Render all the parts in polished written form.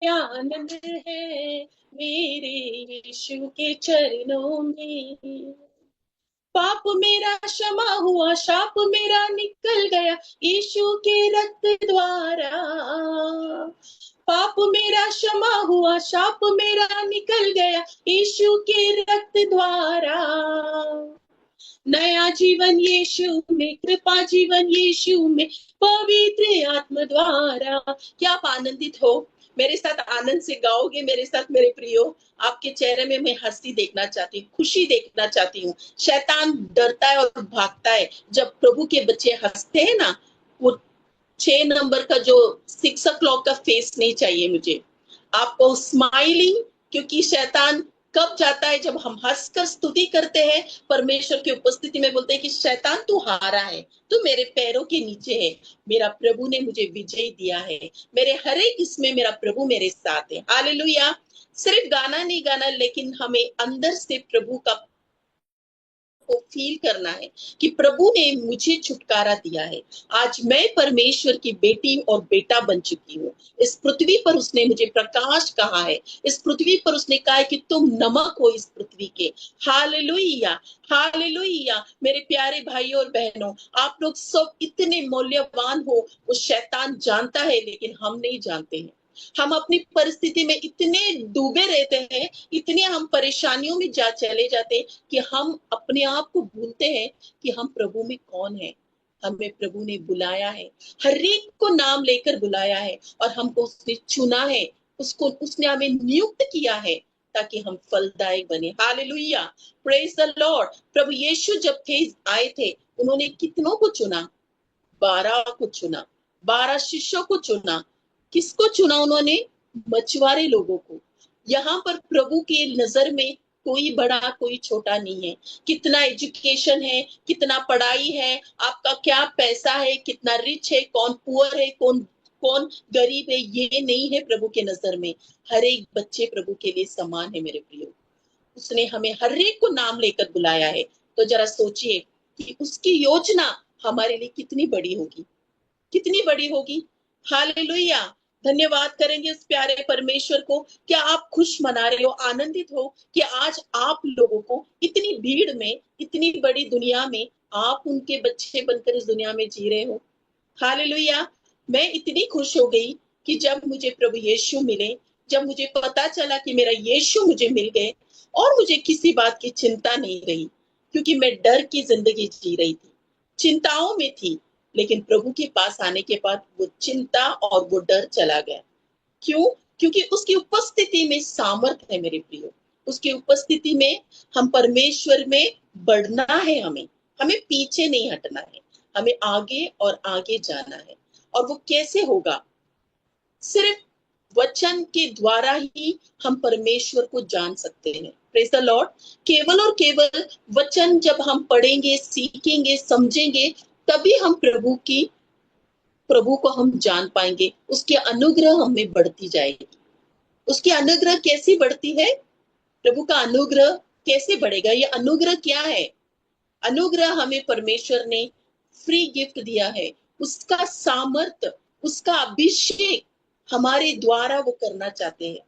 आनंद है मेरे यीशु के चरणों में। पाप मेरा क्षमा हुआ, शाप मेरा निकल गया यीशु के रक्त द्वारा। पाप मेरा क्षमा हुआ, शाप मेरा निकल गया यीशु के रक्त द्वारा। नया जीवन यीशु में, कृपा जीवन यीशु में, पवित्र आत्मा द्वारा। क्या आप आनंदित हो? मेरे साथ आनंद से गाओगे मेरे साथ मेरे प्रियो? आपके चेहरे में मैं हंसी देखना चाहती हूँ, खुशी देखना चाहती हूँ। शैतान डरता है और भागता है जब प्रभु के बच्चे हंसते हैं ना। वो 6 नंबर का जो 6 o'clock का फेस नहीं चाहिए मुझे। आपको स्माइलिंग, क्योंकि शैतान कब जाता है? जब हम हंसकर स्तुति करते हैं, परमेश्वर की उपस्थिति में बोलते हैं कि शैतान तू हारा है, तू मेरे पैरों के नीचे है। मेरा प्रभु ने मुझे विजय दिया है, मेरे हर एक इसमें मेरा प्रभु मेरे साथ है। हालेलुया। सिर्फ गाना नहीं गाना, लेकिन हमें अंदर से प्रभु का को फील करना है कि प्रभु ने मुझे छुटकारा दिया है। आज मैं परमेश्वर की बेटी और बेटा बन चुकी हूँ। इस पृथ्वी पर उसने मुझे प्रकाश कहा है। इस पृथ्वी पर उसने कहा है कि तुम नमक हो इस पृथ्वी के। Hallelujah, hallelujah. मेरे प्यारे भाइयों और बहनों, आप लोग सब इतने मूल्यवान हो। वो शैतान जानता है, लेकिन हम नहीं जानते हैं। हम अपनी परिस्थिति में इतने डूबे रहते हैं, इतने हम परेशानियों में चले जाते हैं कि हम अपने आप को भूलते हैं कि हम प्रभु में कौन है। हमें प्रभु ने बुलाया है, हर एक को नाम लेकर बुलाया है, और हमको उसने चुना है। उसको उसने हमें नियुक्त किया है ताकि हम फलदायक बने। हालेलुया, प्रेज द लॉर्ड। प्रभु यीशु जब थे आए थे, उन्होंने कितनों को चुना? 12 को चुना, 12 शिष्यों को चुना। किसको चुना उन्होंने? मछुआरे लोगों को। यहाँ पर प्रभु की नजर में कोई बड़ा कोई छोटा नहीं है। कितना एजुकेशन है, कितना पढ़ाई है, आपका क्या पैसा है, कितना रिच है, कौन पुअर है, कौन कौन गरीब है, ये नहीं है प्रभु के नजर में। हर एक बच्चे प्रभु के लिए समान है मेरे प्रियो। उसने हमें हर एक को नाम लेकर बुलाया है। तो जरा सोचिए कि उसकी योजना हमारे लिए कितनी बड़ी होगी, कितनी बड़ी होगी। हालेलुया। धन्यवाद करेंगे उस प्यारे परमेश्वर को। क्या आप खुश मना रहे हो, आनंदित हो कि आज आप लोगों को इतनी भीड़ में, इतनी बड़ी दुनिया में, आप उनके बच्चे बनकर इस दुनिया में जी रहे हो? हालेलुया। मैं इतनी खुश हो गई कि जब मुझे प्रभु यीशु मिले, जब मुझे पता चला कि मेरा यीशु मुझे मिल गए, और मुझे किसी बात की चिंता नहीं रही, क्योंकि मैं डर की जिंदगी जी रही थी, चिंताओं में थी। लेकिन प्रभु के पास आने के बाद वो चिंता और वो डर चला गया। क्यों? क्योंकि उसकी उपस्थिति में सामर्थ है मेरे प्रियो। उसकी उपस्थिति में हम परमेश्वर में बढ़ना है। हमें हमें पीछे नहीं हटना है, हमें आगे और आगे जाना है। और वो कैसे होगा? सिर्फ वचन के द्वारा ही हम परमेश्वर को जान सकते हैं। Praise the Lord. केवल और केवल वचन जब हम पढ़ेंगे, सीखेंगे, समझेंगे, तभी हम प्रभु को हम जान पाएंगे। उसके अनुग्रह हमें बढ़ती जाएगी। उसकी अनुग्रह कैसी बढ़ती है? प्रभु का अनुग्रह कैसे बढ़ेगा? ये अनुग्रह क्या है? अनुग्रह हमें परमेश्वर ने फ्री गिफ्ट दिया है। उसका सामर्थ, उसका अभिषेक हमारे द्वारा वो करना चाहते हैं।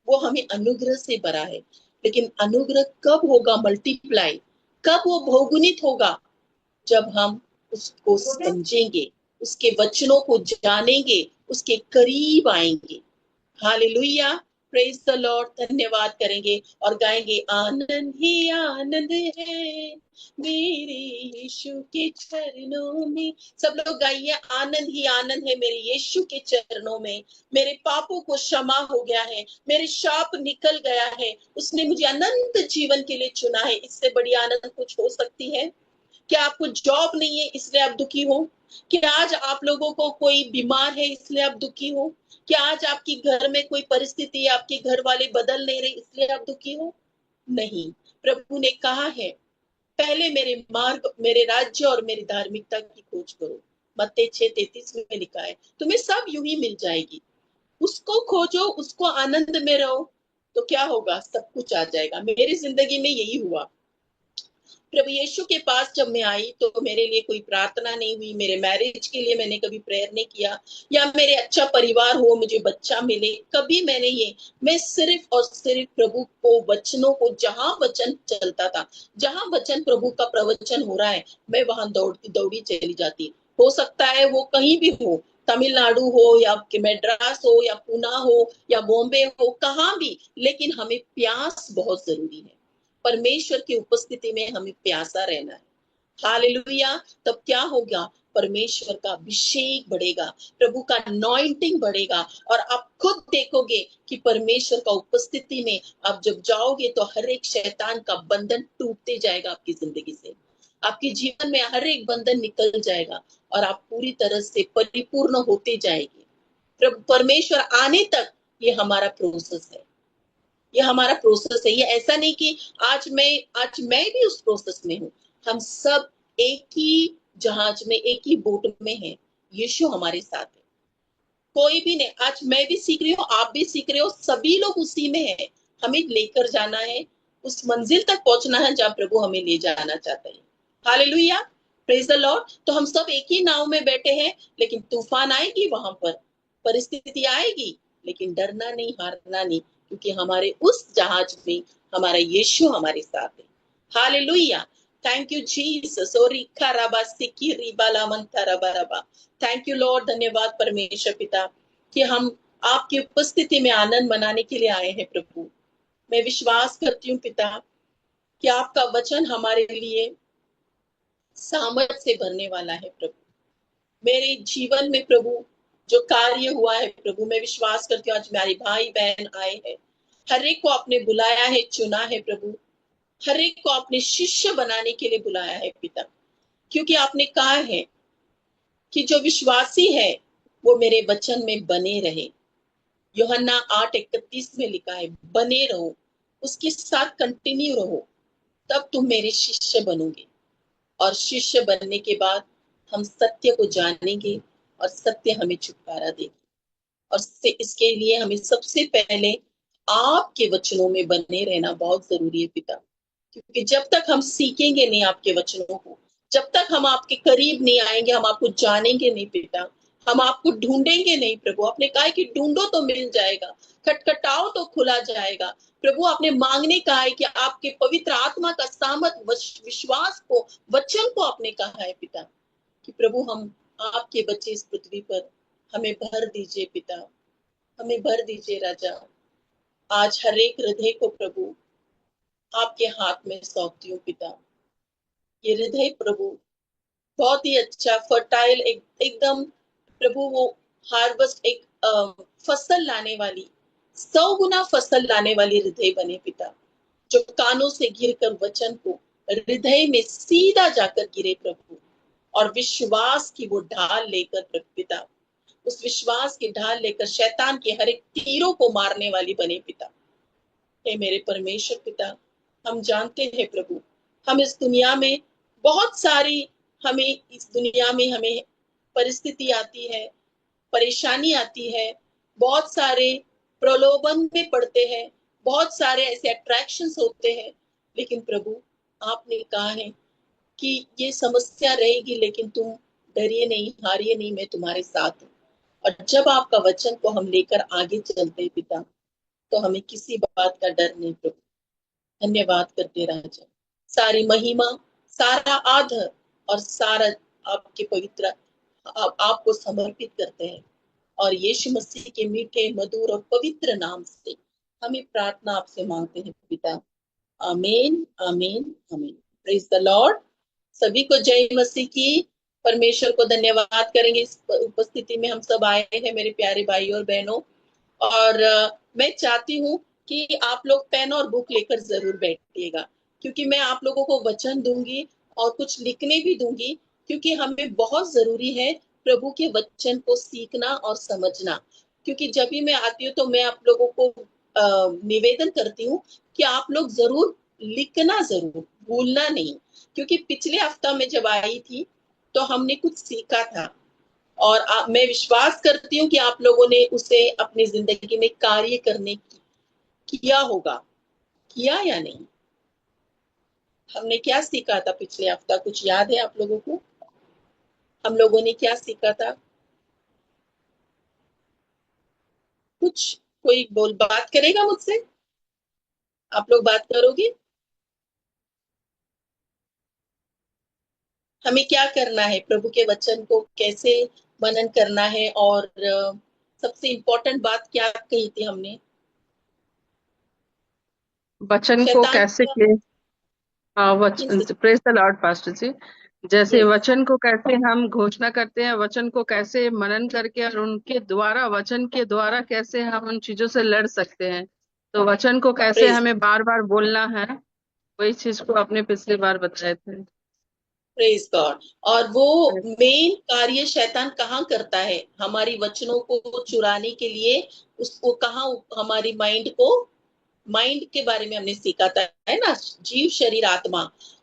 वो हमें अनुग्रह से भरा है। लेकिन अनुग्रह कब होगा मल्टीप्लाई, कब वो बहुगुणित होगा? जब हम उसको समझेंगे, उसके वचनों को जानेंगे, उसके करीब आएंगे। Hallelujah, praise the Lord. धन्यवाद करेंगे और गाएंगे, आनंद ही आनंद है मेरे यीशु के चरणों में। सब लोग गाइए, आनंद ही आनंद है मेरे यीशु के चरणों में। मेरे पापों को क्षमा हो गया है, मेरे शाप निकल गया है, उसने मुझे अनंत जीवन के लिए चुना है। इससे बड़ी आनंद कुछ हो सकती है? क्या आपको जॉब नहीं है इसलिए आप दुखी हो? क्या आज आप लोगों को कोई बीमार है इसलिए आप दुखी हो? क्या आज आपकी घर में कोई परिस्थिति है, आपके घर वाले बदल नहीं रहे इसलिए आप दुखी हो? नहीं। प्रभु ने कहा है, पहले मेरे मार्ग, मेरे राज्य और मेरी धार्मिकता की खोज करो। मत्ती 6:33 में लिखा है, तुम्हें सब यूं ही मिल जाएगी। उसको खोजो, उसको आनंद में रहो, तो क्या होगा? सब कुछ आ जाएगा। मेरी जिंदगी में यही हुआ। प्रभु यीशु के पास जब मैं आई तो मेरे लिए कोई प्रार्थना नहीं हुई, मेरे मैरिज के लिए मैंने कभी प्रेयर नहीं किया, या मेरे अच्छा परिवार हो, मुझे बच्चा मिले, कभी मैंने ये, मैं सिर्फ और सिर्फ प्रभु को, वचनों को, जहां वचन चलता था, जहां वचन प्रभु का प्रवचन हो रहा है, मैं वहां दौड़ती दौड़ी चली जाती। हो सकता है वो कहीं भी हो, तमिलनाडु हो या मद्रास हो या पुणे हो या बॉम्बे हो, कहाँ भी, लेकिन हमें प्यास बहुत जरूरी है। परमेश्वर की उपस्थिति में हमें प्यासा रहना है। हालेलुया। तब क्या होगा? परमेश्वर का अभिषेक बढ़ेगा, प्रभु का अनॉइंटिंग बढ़ेगा, और आप खुद देखोगे कि परमेश्वर का उपस्थिति में आप जब जाओगे तो हर एक शैतान का बंधन टूटते जाएगा आपकी जिंदगी से, आपके जीवन में हर एक बंधन निकल जाएगा और आप पूरी तरह से परिपूर्ण होते जाएंगे। प्रभु परमेश्वर आने तक ये हमारा प्रोसेस है, ये हमारा प्रोसेस है। ये ऐसा नहीं कि आज मैं भी उस प्रोसेस में हूँ। हम सब एक ही जहाज में, एक ही बोट में हैं। यीशु हमारे साथ है, कोई भी नहीं। आज मैं भी सीख रही हूँ, आप भी सीख रहे हो, सभी लोग उसी में हैं। हमें लेकर जाना है, उस मंजिल तक पहुंचना है जहाँ प्रभु हमें ले जाना चाहते हैं। Hallelujah, praise the Lord. तो हम सब एक ही नाव में बैठे हैं, लेकिन तूफान आएगी, वहां पर परिस्थिति आएगी, लेकिन डरना नहीं, हारना नहीं, क्योंकि हमारे उस जहाज में हमारा यीशु हमारे साथ है। Hallelujah, thank you Jesus. Thank you Lord, धन्यवाद परमेश्वर पिता कि हम आपकी उपस्थिति में आनंद मनाने के लिए आए हैं प्रभु। मैं विश्वास करती हूँ पिता कि आपका वचन हमारे लिए सामर्थ से भरने वाला है प्रभु। मेरे जीवन में प्रभु जो कार्य हुआ है प्रभु, मैं विश्वास करती हूँ आज मेरे भाई बहन आए हैं, हर एक को आपने बुलाया है, चुना है प्रभु, हर एक को आपने शिष्य बनाने के लिए बुलाया है पिता, क्योंकि आपने कहा है कि जो विश्वासी है वो मेरे वचन में बने रहे। यूहन्ना 8:31 में लिखा है, बने रहो, उसके साथ कंटिन्यू रहो, तब तुम मेरे शिष्य बनोगे। और शिष्य बनने के बाद हम सत्य को जानेंगे और सत्य हमें छुटकारा देगी। और इसके लिए हमें सबसे पहले आपके वचनों में बने रहना बहुत जरूरी है पिता, क्योंकि जब तक हम सीखेंगे नहीं आपके वचनों को, जब तक हम आपके करीब नहीं आएंगे, हम आपको जानेंगे नहीं पिता, हम आपको ढूंढेंगे नहीं प्रभु। आपने कहा है कि ढूंढो तो मिल जाएगा, खटखटाओ तो खुला जाएगा। प्रभु आपने मांगने कहा है कि आपके पवित्र आत्मा का सामर्थ, विश्वास को, वचन को आपने कहा है पिता कि प्रभु हम आपके बच्चे इस पृथ्वी पर, हमें भर दीजिए पिता, हमें भर दीजिए राजा। आज हर एक हृदय को प्रभु आपके हाथ में सौंपती हूँ पिता। ये हृदय प्रभु बहुत ही अच्छा फर्टाइल, एकदम प्रभु वो हार्वेस्ट, एक फसल लाने वाली, 100 गुना फसल लाने वाली हृदय बने पिता, जो कानों से गिरकर वचन को हृदय में सीधा जाकर गिरे प्रभु, और विश्वास की वो ढाल लेकर प्रभु पिता, उस विश्वास की ढाल लेकर शैतान के हर एक तीरों को मारने वाली बने पिता। हे मेरे परमेश्वर पिता, हम जानते हैं प्रभु, हम इस दुनिया में बहुत सारी, हमें इस दुनिया में हमें परिस्थिति आती है, परेशानी आती है, बहुत सारे प्रलोभन में पड़ते हैं, बहुत सारे ऐसे अट्रैक्शंस होते हैं, लेकिन प्रभु आपने कहा है कि ये समस्या रहेगी, लेकिन तुम डरिए नहीं, हारिए नहीं, मैं तुम्हारे साथ हूँ। और जब आपका वचन को हम लेकर आगे चलते हैं पिता, तो हमें किसी बात का डर नहीं प्रभु। धन्यवाद करते राजा, सारी महिमा, सारा आदर और सारा आपके पवित्र, आपको समर्पित करते हैं, और यीशु मसीह के मीठे, मधुर और पवित्र नाम से हमें प्रार्थना आपसे मांगते हैं पिता। आमीन, आमीन, आमीन। Praise the Lord. सभी को जय मसीह की। परमेश्वर को धन्यवाद करेंगे, इस उपस्थिति में हम सब आए हैं मेरे प्यारे भाई और बहनों। और मैं चाहती हूँ कि आप लोग पेन और बुक लेकर जरूर बैठिएगा, क्योंकि मैं आप लोगों को वचन दूंगी और कुछ लिखने भी दूंगी, क्योंकि हमें बहुत जरूरी है प्रभु के वचन को सीखना और समझना। क्योंकि जब भी मैं आती हूँ तो मैं आप लोगों को निवेदन करती हूँ कि आप लोग जरूर लिखना, जरूर भूलना नहीं, क्योंकि पिछले हफ्ता में जब आई थी तो हमने कुछ सीखा था, और मैं विश्वास करती हूँ कि आप लोगों ने उसे अपनी जिंदगी में कार्य करने की किया होगा, किया या नहीं? हमने क्या सीखा था पिछले हफ्ता, कुछ याद है आप लोगों को? हम लोगों ने क्या सीखा था? कुछ कोई बोल बात करेगा मुझसे? आप लोग बात करोगे? हमें क्या करना है, प्रभु के वचन को कैसे मनन करना है, और सबसे इम्पोर्टेंट बात क्या कही थी हमने? वचन को शैतान कैसे का के किस वचन, प्रेज द लॉर्ड पास्टर जी। जैसे यस वचन को कैसे हम घोषणा करते हैं, वचन को कैसे मनन करके और उनके द्वारा, वचन के द्वारा कैसे हम उन चीजों से लड़ सकते हैं। तो वचन को कैसे प्रेज हमें बार बार बोलना है, वही चीज को आपने पिछली बार बताए थे। Praise God. और वो मेन कार्य शैतान कहाँ करता है? हमारी वचनों को चुराने के लिए। उसको कहाँ, हमारी माइंड के बारे में हमने सीखा था, है ना? जीव शरीर आत्मा,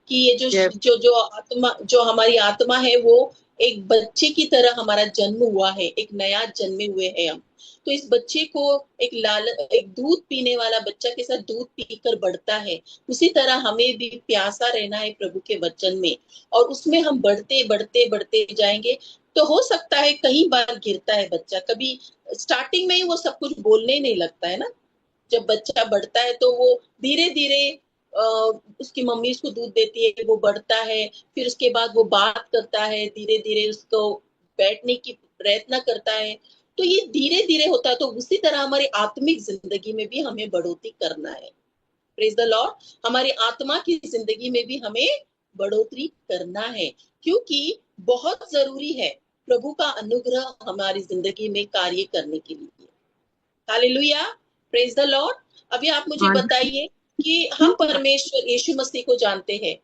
कि ये जो यस। जो जो आत्मा, जो हमारी आत्मा है, वो एक बच्चे की तरह हमारा जन्म हुआ है, एक नया जन्मे हुए हैं हम। तो इस बच्चे को एक दूध पीने वाला बच्चा के साथ दूध पीकर बढ़ता है, उसी तरह हमें भी प्यासा रहना है प्रभु के वचन में, और उसमें हम बढ़ते बढ़ते बढ़ते जाएंगे। तो हो सकता है कई बार गिरता है बच्चा, कभी स्टार्टिंग में ही वो सब कुछ बोलने नहीं लगता है ना। जब बच्चा बढ़ता है तो वो धीरे धीरे, उसकी मम्मी उसको दूध देती है, वो बढ़ता है, फिर उसके बाद वो बात करता है, धीरे धीरे उसको बैठने की प्रयत्न करता है। तो ये धीरे धीरे होता है। तो उसी तरह हमारी आत्मिक जिंदगी में भी हमें बढ़ोतरी करना है। Praise the Lord. हमारी आत्मा की जिंदगी में भी हमें बढ़ोतरी करना है, क्योंकि बहुत जरूरी है प्रभु का अनुग्रह हमारी जिंदगी में कार्य करने के लिए। हालेलुया। Praise the Lord. अभी आप मुझे हाँ जी। बताइए कि हम परमेश्वर यीशु मसीह को जानते हैं।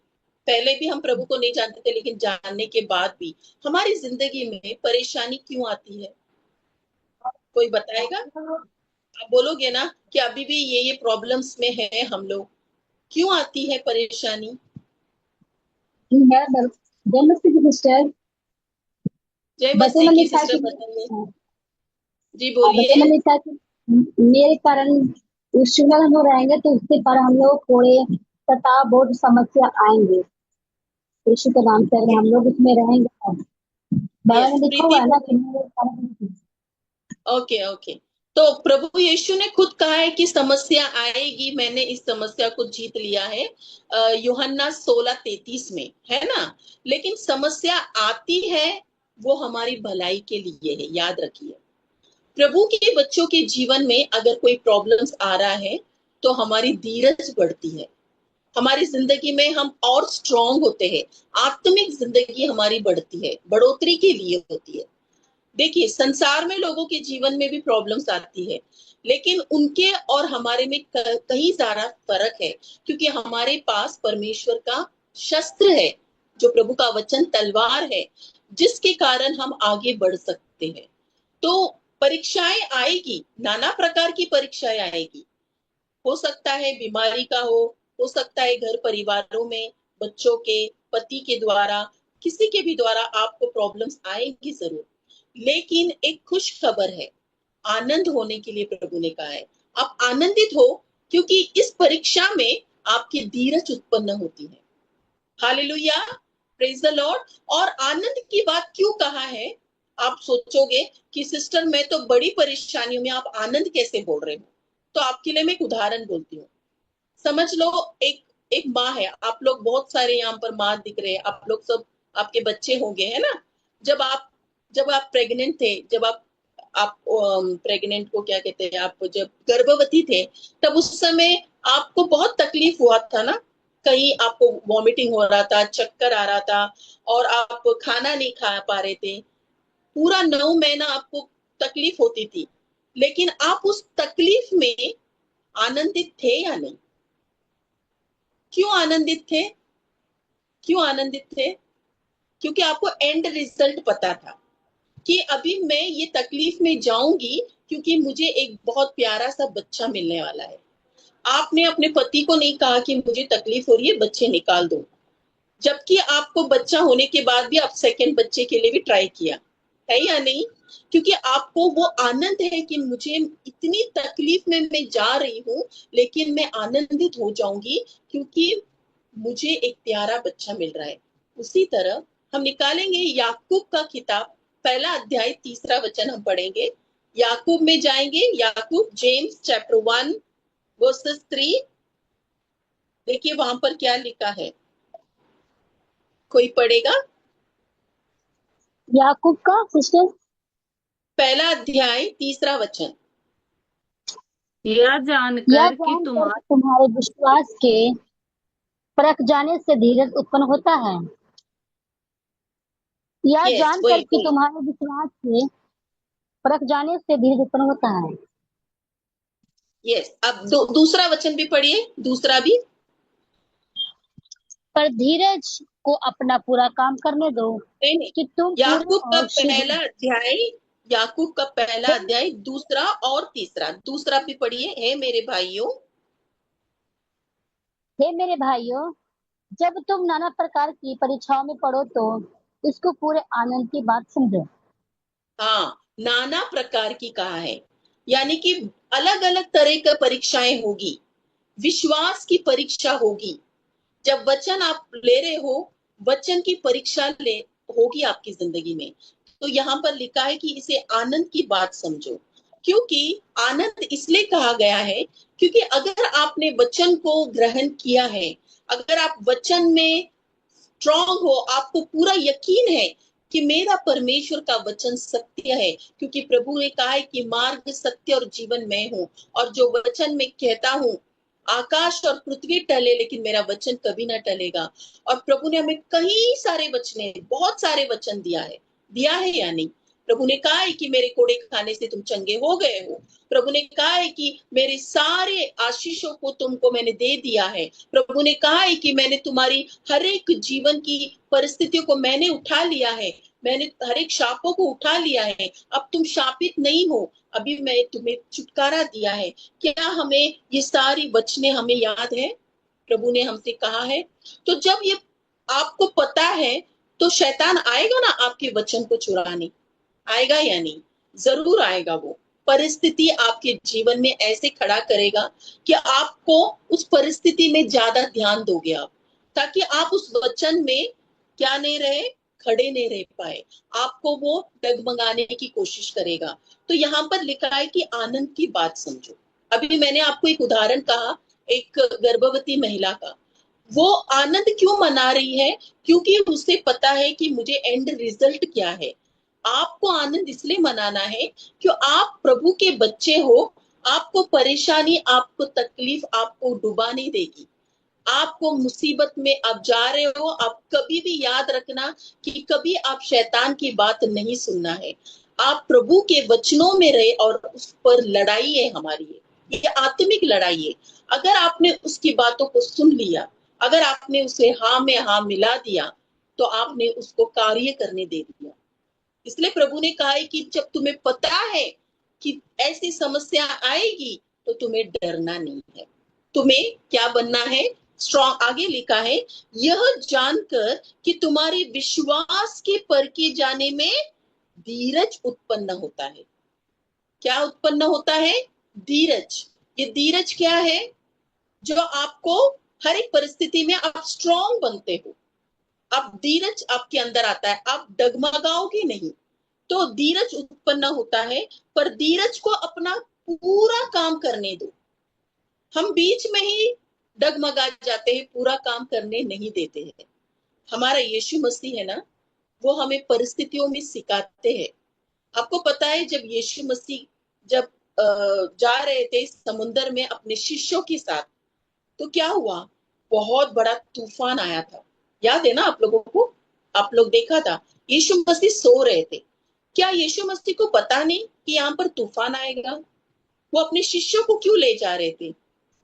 पहले भी हम प्रभु को नहीं जानते थे, लेकिन जानने के बाद भी हमारी जिंदगी में परेशानी क्यों आती है? कोई बताएगा? आप बोलोगे ना कि अभी भी ये प्रॉब्लम्स में है हम लोग? क्यों आती है परेशानी? है जय मसीह की सिस्टर। जय वैसे मसीह मैंने की लिखा सिस्टर कि बताइए। जी बोलिए। वैसे मैंने लिखा कि मेरे कारण ईश्वर हम लोग रहेंगे तो उसके पर हम लोग थोड़े तथा बहुत समस्या आएंगे। यीशु के नाम से अगर हम लोग इसमें रहेंगे, बाइबल यस, में लिखा हुआ प्रीति है ना कि बोलिए। Okay okay. तो प्रभु यीशु ने खुद कहा है कि समस्या आएगी, मैंने इस समस्या को जीत लिया है, यूहन्ना 16:33 में, है ना? लेकिन समस्या आती है, वो हमारी भलाई के लिए है, याद रखिए। प्रभु के बच्चों के जीवन में अगर कोई प्रॉब्लम्स आ रहा है, तो हमारी धीरज बढ़ती है, हमारी जिंदगी में हम और स्ट्रांग होते हैं, आत्मिक जिंदगी हमारी बढ़ती है, बढ़ोतरी के लिए होती है। देखिए, संसार में लोगों के जीवन में भी प्रॉब्लम्स आती है, लेकिन उनके और हमारे में कहीं ज्यादा फर्क है, क्योंकि हमारे पास परमेश्वर का शस्त्र है, जो प्रभु का वचन तलवार है, जिसके कारण हम आगे बढ़ सकते हैं। तो परीक्षाएं आएगी, नाना प्रकार की परीक्षाएं आएगी। हो सकता है बीमारी का हो सकता है घर परिवारों में बच्चों के, पति के द्वारा, किसी के भी द्वारा आपको प्रॉब्लम्स आएगी जरूर। लेकिन एक खुश खबर है, आनंद होने के लिए प्रभु ने कहा है। आप आनंदित हो, क्योंकि इस परीक्षा में आपकी धीरज उत्पन्न होती है। हालेलुया। Praise the Lord. और आनंद की बात क्यों कहा है? आप सोचोगे कि सिस्टर मैं तो बड़ी परेशानियों में, आप आनंद कैसे बोल रहे हो? तो आपके लिए मैं एक उदाहरण बोलती हूँ। समझ लो, एक एक माँ है, आप लोग बहुत सारे यहाँ पर माँ दिख रहे हैं, आप लोग सब, आपके बच्चे होंगे, है ना? जब आप प्रेग्नेंट थे, जब आप प्रेग्नेंट को क्या कहते हैं, आप जब गर्भवती थे, तब उस समय आपको बहुत तकलीफ हुआ था ना? कहीं आपको वॉमिटिंग हो रहा था, चक्कर आ रहा था, और आप खाना नहीं खा पा रहे थे। पूरा 9 महीना आपको तकलीफ होती थी, लेकिन आप उस तकलीफ में आनंदित थे या नहीं? क्यों आनंदित थे? क्यों आनंदित थे? क्योंकि आपको एंड रिजल्ट पता था कि अभी मैं ये तकलीफ में जाऊंगी, क्योंकि मुझे एक बहुत प्यारा सा बच्चा मिलने वाला है। आपने अपने पति को नहीं कहा कि मुझे तकलीफ हो रही है, बच्चे निकाल दो, जबकि आपको बच्चा होने के बाद भी आप सेकंड बच्चे के लिए भी ट्राई किया, है या नहीं? क्योंकि आपको वो आनंद है कि मुझे इतनी तकलीफ में मैं जा रही हूँ, लेकिन मैं आनंदित हो जाऊंगी, क्योंकि मुझे एक प्यारा बच्चा मिल रहा है। उसी तरह हम निकालेंगे याकूब का किताब, पहला अध्याय 3 वचन हम पढ़ेंगे। याकूब में जाएंगे, याकूब जेम्स चैप्टर 1 वर्सेस 3। देखिए वहां पर क्या लिखा है, कोई पढ़ेगा? याकूब का सिस्टर, पहला अध्याय 3 वचन। यह यह जानकर कि जानकर कि तुम्हारे विश्वास के परख जाने से धीरज उत्पन्न होता है। यह यस, जानकर वही कि वही। तुम्हारे विश्वास के परख जाने से धीरज उत्पन्न होता है। यस, अब दूसरा वचन भी पढ़िए, दूसरा भी। पर धीरज को अपना पूरा काम करने दो, नहीं नहीं, कि तुम पूरे याकूब का और शीघ्र। पहला अध्याय, याकूब का पहला अध्याय दूसरा और तीसरा, दूसरा भी पढ़िए। हे मेरे भाइयों, हे मेरे भाइयों, जब तुम नाना प्रकार की परीक्षाओं में पड़ो तो इसको पूरे आनंद की बात समझो। हाँ, नाना प्रकार की कहा है, यानी कि अलग अलग तरह की परीक्षाएं होगी, विश्वास की परीक्षा होगी। जब वचन आप ले रहे हो, वचन की परीक्षा ले होगी आपकी जिंदगी में, तो यहाँ पर लिखा है कि इसे आनंद की बात समझो। क्योंकि आनंद इसलिए कहा गया है क्योंकि अगर आपने वचन को ग्रहण किया है, अगर आप वचन में स्ट्रांग हो, आपको पूरा यकीन है कि मेरा परमेश्वर का वचन सत्य है, क्योंकि प्रभु ने कहा है कि मार्ग, सत्य और जीवन मैं हूं, और जो वचन में कहता हूं, आकाश और पृथ्वी टले लेकिन मेरा वचन कभी ना टलेगा। और प्रभु ने हमें कई सारे वचने, बहुत सारे वचन दिया है या नहीं? प्रभु ने कहा है कि मेरे कोड़े खाने से तुम चंगे हो गए हो। प्रभु ने कहा है कि मेरे सारे आशीषों को तुमको मैंने दे दिया है। प्रभु ने कहा है कि मैंने तुम्हारी हर एक जीवन की परिस्थितियों को मैंने उठा लिया है, मैंने हर एक शापों को उठा लिया है, अब तुम शापित नहीं हो, अभी मैं तुम्हें छुटकारा दिया है। क्या हमें ये सारी वचने हमें याद है? प्रभु ने हमसे कहा है। तो जब ये आपको पता है, तो शैतान आएगा ना आपके वचन को चुराने, आएगा या नहीं? जरूर आएगा। वो परिस्थिति आपके जीवन में ऐसे खड़ा करेगा कि आपको उस परिस्थिति में ज्यादा ध्यान दोगे आप, ताकि आप उस वचन में क्या नहीं रहे, खड़े नहीं रह पाए, आपको वो डगमगाने की कोशिश करेगा। तो यहाँ पर लिखा है कि आनंद की बात समझो। अभी मैंने आपको एक उदाहरण कहा, एक गर्भवती महिला का। वो आनंद क्यों मना रही है? क्योंकि उसे पता है कि मुझे एंड रिजल्ट क्या है। आपको आनंद इसलिए मनाना है कि आप प्रभु के बच्चे हो। आपको परेशानी, आपको तकलीफ आपको डुबा नहीं देगी। आपको मुसीबत में आप जा रहे हो, आप कभी भी याद रखना कि कभी आप शैतान की बात नहीं सुनना है। आप प्रभु के वचनों में रहे और उस पर लड़ाई है हमारी, ये आत्मिक लड़ाई है। अगर आपने उसकी बातों को सुन लिया, अगर आपने उसे हाँ में हाँ मिला दिया, तो आपने उसको कार्य करने दे दिया। इसलिए प्रभु ने कहा है कि जब तुम्हें पता है कि ऐसी समस्या आएगी, तो तुम्हें डरना नहीं है, तुम्हें क्या बनना है? स्ट्रॉन्ग। आगे लिखा है, यह जानकर कि तुम्हारे विश्वास के परखे जाने में धीरज उत्पन्न होता है। क्या उत्पन्न होता है? धीरज। ये धीरज क्या है? जो आपको हर एक परिस्थिति में आप स्ट्रॉन्ग बनते हो, अब धीरज आपके अंदर आता है, आप डगमगाओगे नहीं, तो धीरज उत्पन्न होता है। पर धीरज को अपना पूरा काम करने दो। हम बीच में ही डगमगा जाते हैं, पूरा काम करने नहीं देते हैं। हमारा यीशु मसीह है ना, वो हमें परिस्थितियों में सिखाते हैं। आपको पता है जब यीशु मसीह जब जा रहे थे समुद्र में अपने शिष्यों के साथ, तो क्या हुआ? बहुत बड़ा तूफान आया था। याद है ना आप लोगों को? आप लोग देखा था, यीशु मसीह सो रहे थे। क्या यीशु मसीह को पता नहीं कि यहाँ पर तूफान आएगा? वो अपने शिष्यों को क्यों ले जा रहे थे?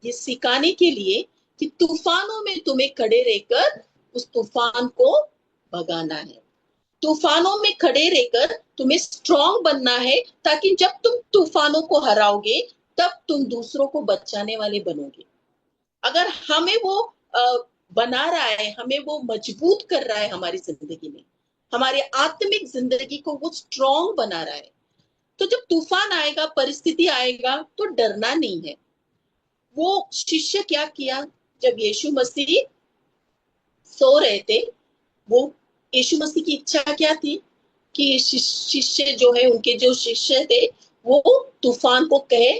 ये सिखाने के लिए कि तूफानों में तुम्हें खड़े रहकर उस तूफान को भगाना है। तूफानों में खड़े रहकर तुम्हें स्ट्रांग बनना है, ताकि जब तुम तूफानों को हराओगे, तब तुम दूसरों को बचाने वाले बनोगे। अगर हमें वो बना रहा है, हमें वो मजबूत कर रहा है हमारी जिंदगी में, हमारी आत्मिक जिंदगी को वो स्ट्रांग बना रहा है, तो जब तूफान आएगा, परिस्थिति आएगा, तो डरना नहीं है। वो शिष्य क्या किया? जब यीशु मसीह सो रहे थे, वो यीशु मसीह की इच्छा क्या थी कि शिष्य जो है, उनके जो शिष्य थे, वो तूफान को कहे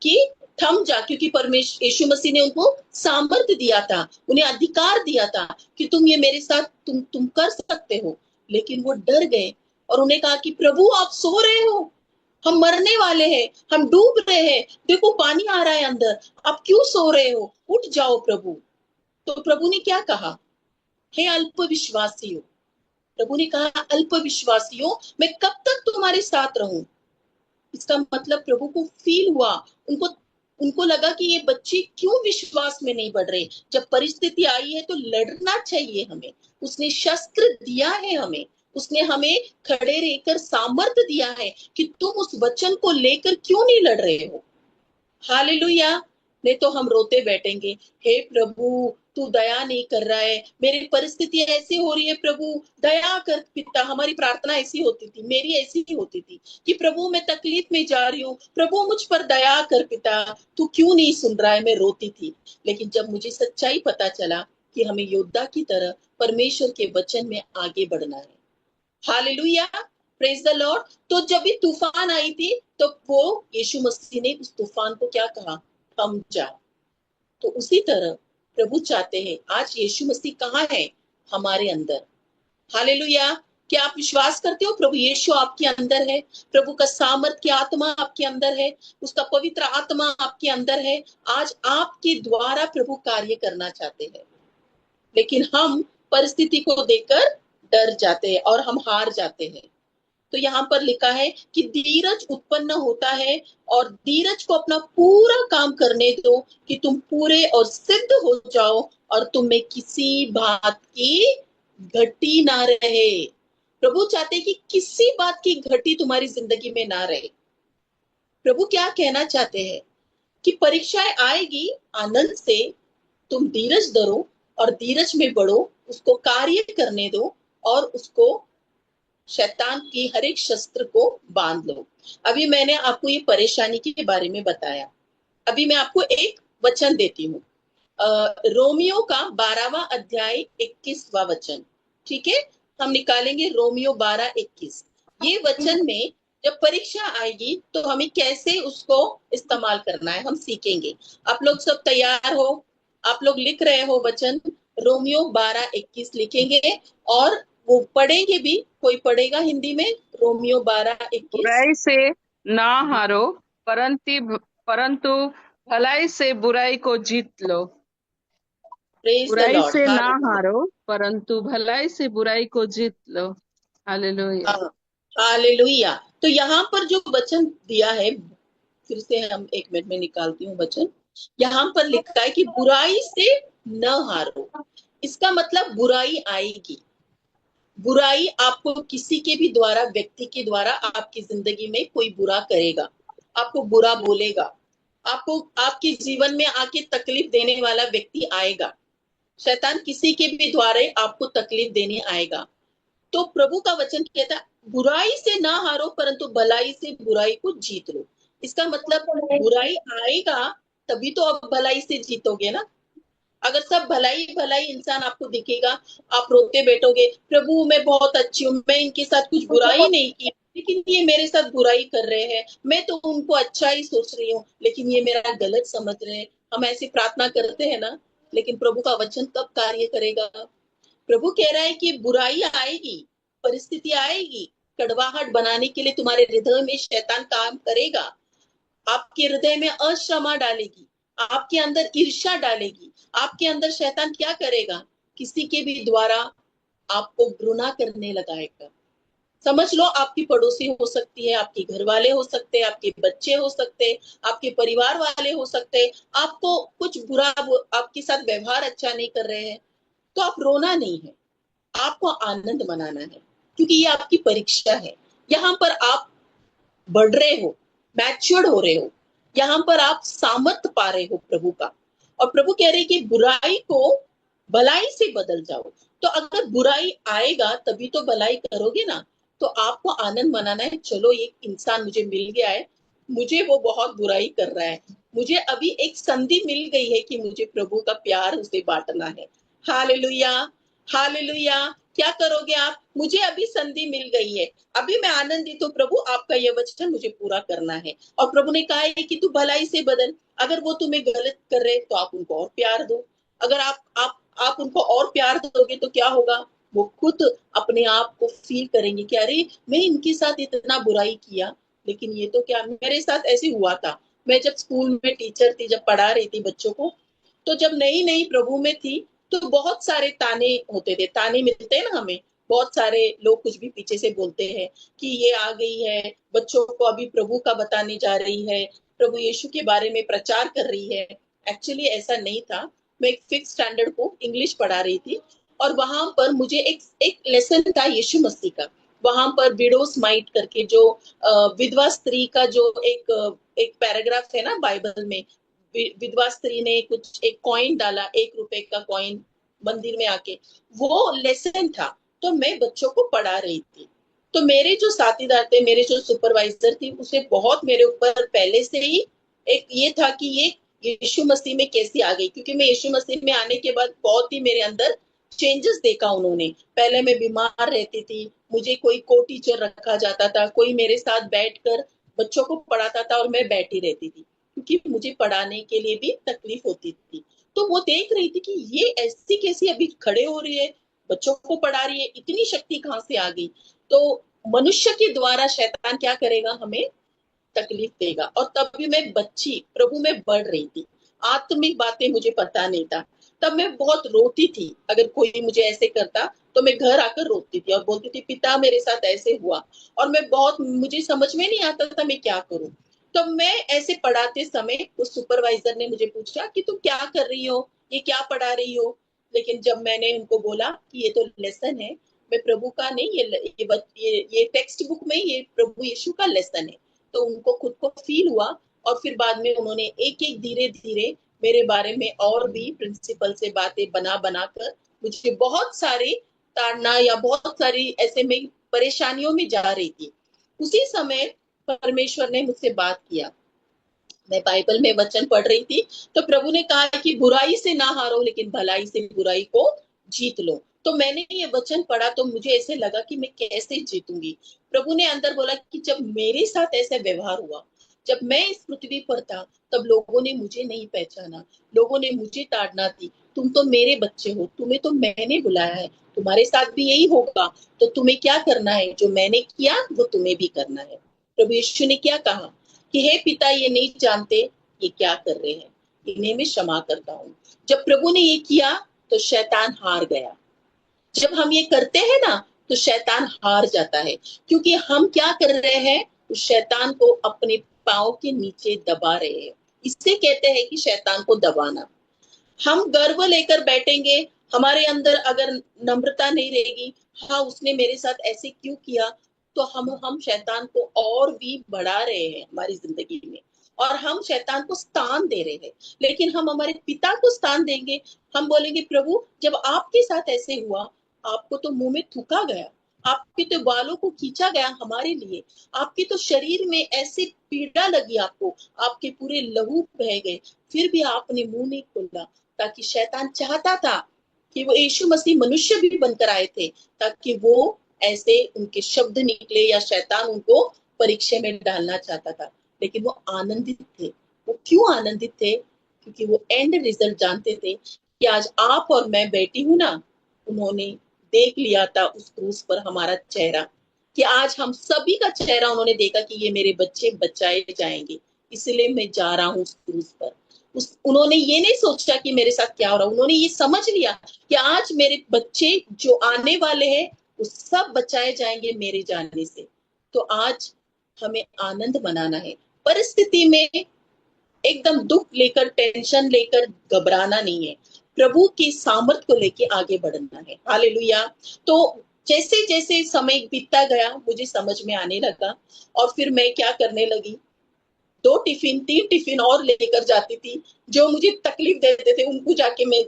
कि थम जा, क्योंकि परमेश्वर यीशु मसीह ने उनको सामर्थ्य दिया था, उन्हें अधिकार दिया था कि तुम ये मेरे साथ तुम कर सकते हो। लेकिन वो डर गए और उन्हें कहा कि प्रभु आप सो रहे हो, हम मरने वाले हैं, हम डूब रहे हैं, देखो पानी आ रहा है अंदर, आप क्यों सो रहे हो, उठ जाओ प्रभु। तो प्रभु ने क्या कहा, हे अल्प विश्वासियों, प्रभु ने कहा अल्प विश्वासियों, मैं कब तक तुम्हारे साथ रहूं। इसका मतलब प्रभु को फील हुआ, उनको उनको लगा कि ये बच्चे क्यों विश्वास में नहीं बढ़ रहे। जब परिस्थिति आई है तो लड़ना चाहिए हमें, उसने शस्त्र दिया है हमें, उसने हमें खड़े रहकर सामर्थ्य दिया है कि तुम उस वचन को लेकर क्यों नहीं लड़ रहे हो। हालेलुया। नहीं तो हम रोते बैठेंगे, हे प्रभु तू दया नहीं कर रहा है, मेरी परिस्थिति ऐसी हो रही है, प्रभु दया कर पिता। हमारी प्रार्थना ऐसी होती थी, मेरी ऐसी ही होती थी कि प्रभु मैं तकलीफ में जा रही हूँ, प्रभु मुझ पर दया कर पिता, तू क्यों नहीं सुन रहा है। मैं रोती थी। लेकिन जब मुझे सच्चाई पता चला कि हमें योद्धा की तरह परमेश्वर के वचन में आगे बढ़ना है। Hallelujah, praise the Lord. तो जब भी तूफान आई थी तो वो यीशु मसीह ने उस तूफान को क्या कहा, थम जा। तो उसी तरह प्रभु चाहते हैं, आज यीशु मसीह कहाँ है, हमारे अंदर। हालेलुया। क्या आप विश्वास करते हो प्रभु यीशु आपके अंदर है, प्रभु का सामर्थ की आत्मा आपके अंदर है, उसका पवित्र आत्मा आपके अंदर है। आज आपके द्वारा प्रभु कार्य करना चाहते हैं, लेकिन हम परिस्थिति को देखकर डर जाते हैं और हम हार जाते हैं। तो यहाँ पर लिखा है कि धीरज उत्पन्न होता है, और धीरज को अपना पूरा काम करने दो कि तुम पूरे और सिद्ध हो जाओ और तुम में किसी बात की घटी ना रहे। प्रभु चाहते कि किसी बात की घटी तुम्हारी जिंदगी में ना रहे। प्रभु क्या कहना चाहते हैं कि परीक्षाएं आएगी, आनंद से तुम धीरज धरो और धीरज में बढ़ो, उसको कार्य करने दो और उसको शैतान की हर एक शस्त्र को बांध लो। अभी मैंने आपको ये परेशानी के बारे में बताया। अभी मैं आपको एक वचन देती हूँ, रोमियो का 12वां अध्याय 21वां वचन। ठीक है, हम निकालेंगे रोमियो 12:21। ये वचन में जब परीक्षा आएगी तो हमें कैसे उसको इस्तेमाल करना है हम सीखेंगे। आप लोग सब तैयार हो, आप लोग लिख रहे हो वचन, रोमियो 12:21 लिखेंगे और वो पढ़ेंगे भी। कोई पढ़ेगा हिंदी में रोमियो 12:21। बुराई से ना हारो, परंतु भलाई से बुराई को जीत लो। प्रेज द बुराई लॉर्ड। से ना हालेलुया। हारो, परंतु भलाई से बुराई को जीत लो। हालेलुया। हाँ, हालेलुया। तो यहाँ पर जो वचन दिया है, फिर से हम 1 मिनट में निकालती हूँ वचन। यहाँ पर लिखा है कि बुराई से न हारो। इसका मतलब बुराई आएगी, बुराई आपको किसी के भी द्वारा, व्यक्ति के द्वारा आपकी जिंदगी में कोई बुरा करेगा, आपको बुरा बोलेगा, आपको आपके जीवन में आके तकलीफ देने वाला व्यक्ति आएगा। शैतान किसी के भी द्वारा आपको तकलीफ देने आएगा। तो प्रभु का वचन कहता है बुराई से ना हारो, परंतु भलाई से बुराई को जीत लो। इसका मतलब बुराई आएगा तभी तो आप भलाई से जीतोगे ना। अगर सब भलाई भलाई इंसान आपको दिखेगा, आप रोते बैठोगे, प्रभु मैं बहुत अच्छी हूँ, मैं इनके साथ कुछ बुराई नहीं की, लेकिन ये मेरे साथ बुराई कर रहे हैं, मैं तो उनको अच्छा ही सोच रही हूँ, लेकिन ये मेरा गलत समझ रहे हैं। हम ऐसी प्रार्थना करते हैं ना, लेकिन प्रभु का वचन कब कार्य करेगा। प्रभु कह रहा है कि बुराई आएगी, परिस्थिति आएगी, कड़वाहट बनाने के लिए तुम्हारे हृदय में शैतान काम करेगा, आपके हृदय में अक्षमा डालेगी, आपके अंदर ईर्ष्या डालेगी, आपके अंदर शैतान क्या करेगा, किसी के भी द्वारा आपको घृणा करने लगाएगा। समझ लो, आपकी पड़ोसी हो सकती है, आपके घर वाले हो सकते हैं, आपके बच्चे हो सकते हैं, आपके परिवार वाले हो सकते हैं, आपको कुछ बुरा, आपके साथ व्यवहार अच्छा नहीं कर रहे हैं, तो आप रोना नहीं है, आपको आनंद मनाना है, क्योंकि ये आपकी परीक्षा है। यहाँ पर आप बढ़ रहे हो, मैच्योर्ड हो रहे हो, यहाँ पर आप सामर्थ पा रहे हो प्रभु का। और प्रभु कह रहे कि बुराई को भलाई से बदल जाओ। तो अगर बुराई आएगा तभी तो भलाई करोगे ना। तो आपको आनंद मनाना है, चलो एक इंसान मुझे मिल गया है, मुझे वो बहुत बुराई कर रहा है, मुझे अभी एक संधि मिल गई है कि मुझे प्रभु का प्यार उसे बांटना है। हालेलुया। हालेलुया। क्या करोगे आप? मुझे अभी संधि मिल गई है, अभी मैं आनंदित हूँ प्रभु, आपका ये वचन मुझे पूरा करना है। और प्रभु ने कहा है कि तू भलाई से बदल। अगर वो तुम्हें गलत कर रहे तो आप उनको और प्यार दो। अगर आप उनको और प्यार दोगे तो क्या होगा? वो खुद अपने आप को फील करेंगे कि अरे मैं इनके साथ इतना बुराई किया, लेकिन ये तो क्या मेरे साथ ऐसे हुआ था। मैं जब स्कूल में टीचर थी, जब पढ़ा रही थी बच्चों को, तो जब नई नई प्रभु में थी, तो बहुत सारे ताने होते थे, ताने मिलते हैं ना हमें। बहुत सारे लोग कुछ भी पीछे से बोलते हैं कि ये आ गई है, बच्चों को अभी प्रभु का बताने जा रही है, प्रभु यीशु के बारे में प्रचार कर रही है। एक्चुअली ऐसा नहीं था। मैं एक फिफ्थ स्टैंडर्ड को इंग्लिश पढ़ा रही थी, और वहां पर मुझे एक एक लेसन था यीशु मसीह का। वहां पर विडोस माइट करके जो विधवा स्त्री का जो एक पैराग्राफ है ना बाइबल में, विधवा स्त्री ने कुछ एक कॉइन डाला, 1 रुपए का कॉइन मंदिर में आके, वो लेसन था। तो मैं बच्चों को पढ़ा रही थी। तो मेरे जो साथीदार थे, मेरे जो सुपरवाइजर थी, उसे बहुत मेरे ऊपर पहले से ही एक ये था कि ये यीशु मसीह में कैसी आ गई, क्योंकि मैं यीशु मसीह में आने के बाद बहुत ही मेरे अंदर चेंजेस देखा उन्होंने। पहले मैं बीमार रहती थी, मुझे कोई को टीचर रखा जाता था, कोई मेरे साथ बैठकर बच्चों को पढ़ाता था और मैं बैठी रहती थी, क्योंकि मुझे पढ़ाने के लिए भी तकलीफ होती थी। तो वो देख रही थी कि ये ऐसी कैसी अभी खड़े हो रही है, बच्चों को पढ़ा रही है, इतनी शक्ति कहाँ से आ गई। तो मनुष्य के द्वारा शैतान क्या करेगा? हमें तकलीफ देगा। और तब भी मैं बच्ची प्रभु में बढ़ रही थी, आत्मिक बातें मुझे पता नहीं था। तब मैं बहुत रोती थी, अगर कोई मुझे ऐसे करता तो मैं घर आकर रोती थी और बोलती थी पिता मेरे साथ ऐसे हुआ। और मैं बहुत, मुझे समझ में नहीं आता था मैं क्या करूं। तो मैं ऐसे पढ़ाते समय उस सुपरवाइजर ने मुझे पूछा कि तुम क्या कर रही हो, ये क्या पढ़ा रही हो। लेकिन जब मैंने उनको बोला कि ये तो लेसन है, मैं प्रभु का नहीं, ये टेक्स्ट बुक में ये प्रभु यीशु का लेसन है, तो उनको खुद को फील हुआ। और फिर बाद में उन्होंने एक एक धीरे धीरे मेरे बारे में और भी प्रिंसिपल से बातें बना बना कर मुझे बहुत सारी ताड़ना या बहुत सारी ऐसे में परेशानियों में जा रही थी। उसी समय परमेश्वर ने मुझसे बात किया। मैं बाइबल में वचन पढ़ रही थी, तो प्रभु ने कहा कि बुराई से ना हारो, लेकिन भलाई से बुराई को जीत लो। तो मैंने ये वचन पढ़ा तो मुझे ऐसे लगा कि मैं कैसे जीतूंगी। प्रभु ने अंदर बोला कि जब मेरे साथ ऐसा व्यवहार हुआ, जब मैं इस पृथ्वी पर था, तब लोगों ने मुझे नहीं पहचाना, लोगों ने मुझे ताड़ना दी। तुम तो मेरे बच्चे हो, तुम्हें तो मैंने बुलाया है, तुम्हारे साथ भी यही होगा। तो तुम्हें क्या करना है? जो मैंने किया वो तुम्हें भी करना है। प्रभु यीशु ने क्या कहा कि हे पिता, ये नहीं जानते ये क्या कर रहे हैं, इन्हें मैं क्षमा करता हूँ। जब प्रभु ने ये किया तो शैतान हार गया। जब हम ये करते हैं ना, तो शैतान हार जाता है, क्योंकि हम क्या कर रहे हैं? उस शैतान को अपने पाँव के नीचे दबा रहे हैं। इससे कहते हैं कि शैतान को दबाना। हम गर्व लेकर बैठेंगे, हमारे अंदर अगर नम्रता नहीं रहेगी, हाँ उसने मेरे साथ ऐसे क्यों किया, तो हम शैतान को और भी बढ़ा रहे हैं हमारी जिंदगी में, और हम शैतान को स्थान दे रहे हैं। लेकिन हम हमारे पिता को स्थान देंगे। हम बोलेंगे प्रभु, जब आपके साथ ऐसे हुआ, आपको तो मुंह में थूका गया, आपके तो बालों को खींचा गया हमारे लिए, आपके तो शरीर में ऐसी पीड़ा लगी आपको, आपके पूरे लहू बह गए, फिर भी आपने मुंह नहीं खोला। ताकि शैतान चाहता था कि वो यीशु मसीह मनुष्य भी बनकर आए थे, ताकि वो ऐसे उनके शब्द निकले, या शैतान उनको परीक्षा में डालना चाहता था। लेकिन वो आनंदित थे। वो क्यों आनंदित थे? क्योंकि वो एंड रिजल्ट जानते थे कि आज आप और मैं बैठी हूं ना, उन्होंने देख लिया था उस क्रूस पर हमारा चेहरा, कि आज हम सभी का चेहरा उन्होंने देखा कि ये मेरे बच्चे बचाए जाएंगे, इसलिए मैं जा रहा हूँ उस क्रूस पर। उन्होंने ये नहीं सोचा कि मेरे साथ क्या हो रहा, उन्होंने ये समझ लिया कि आज मेरे बच्चे जो आने वाले हैं वो सब बचाए जाएंगे मेरे जाने से। तो आज हमें आनंद मनाना है। परिस्थिति में एकदम दुख लेकर, टेंशन लेकर घबराना नहीं है, प्रभु की सामर्थ को लेके आगे बढ़ना है। हालेलुया। तो जैसे जैसे समय बीतता गया, मुझे समझ में आने लगा, और फिर मैं क्या करने लगी, 2 टिफिन 3 टिफिन और लेकर जाती थी। जो मुझे तकलीफ देते थे उनको जाके मैं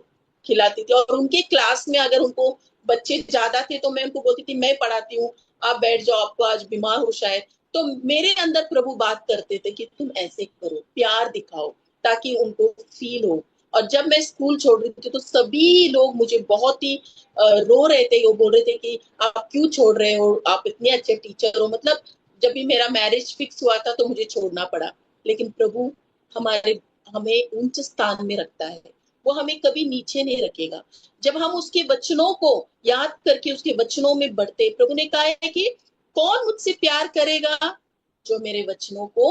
खिलाती थी। और उनके क्लास में अगर उनको बच्चे ज्यादा थे तो मैं उनको बोलती थी मैं पढ़ाती हूँ, आप बैठ जाओ, आपको आज बीमार हो शायद। तो मेरे अंदर प्रभु बात करते थे कि तुम ऐसे करो, प्यार दिखाओ, ताकि उनको फील हो। और जब मैं स्कूल छोड़ रही थी तो सभी लोग मुझे बहुत ही रो रहे थे, वो बोल रहे थे कि आप क्यों छोड़ रहे हो, आप इतने अच्छे टीचर हो। मतलब जब भी मेरा मैरिज फिक्स हुआ था तो मुझे छोड़ना पड़ा, लेकिन प्रभु हमारे हमें ऊंच स्थान में रखता है, वो हमें कभी नीचे नहीं रखेगा। जब हम उसके वचनों को याद करके उसके वचनों में बढ़ते, प्रभु ने कहा है कि कौन मुझसे प्यार करेगा, जो मेरे वचनों को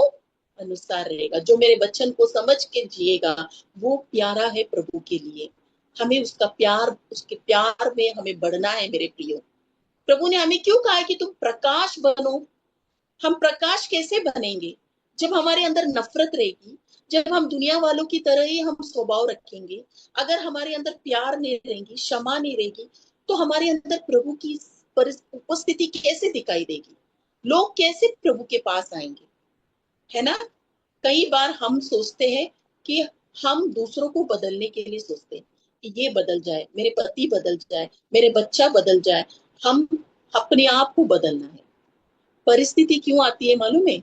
अनुसार रहेगा, जो मेरे वचन को समझ के जिएगा, वो प्यारा है प्रभु के लिए। हमें उसका प्यार, उसके प्यार में हमें बढ़ना है मेरे प्रियो। प्रभु ने हमें क्यों कहा है कि तुम प्रकाश बनो। हम प्रकाश कैसे बनेंगे? जब हमारे अंदर नफरत रहेगी, जब हम दुनिया वालों की तरह ही हम स्वभाव रखेंगे, अगर हमारे अंदर प्यार नहीं रहेगी, क्षमा नहीं रहेगी, तो हमारे अंदर प्रभु की उपस्थिति कैसे दिखाई देगी? लोग कैसे प्रभु के पास आएंगे? है ना? कई बार हम सोचते हैं कि हम दूसरों को बदलने के लिए सोचते हैं कि ये बदल जाए, मेरे पति बदल जाए, मेरे बच्चा बदल जाए। हम अपने आप को बदलना है। परिस्थिति क्यों आती है मालूम है?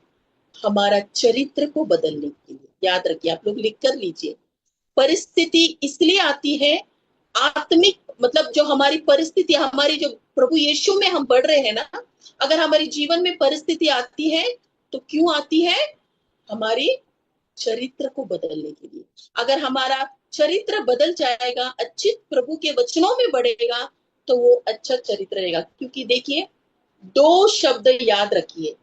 हमारा चरित्र को बदलने के लिए। याद रखिए, आप लोग लिख कर लीजिए। परिस्थिति इसलिए आती है, आत्मिक मतलब जो हमारी परिस्थिति, हमारी जो प्रभु यीशु में हम बढ़ रहे हैं ना, अगर हमारे जीवन में परिस्थिति आती है तो क्यों आती है? हमारी चरित्र को बदलने के लिए। अगर हमारा चरित्र बदल जाएगा, अच्छे प्रभु के वचनों में बढ़ेगा, तो वो अच्छा चरित्र रहेगा। क्योंकि देखिए, दो शब्द याद रखिए,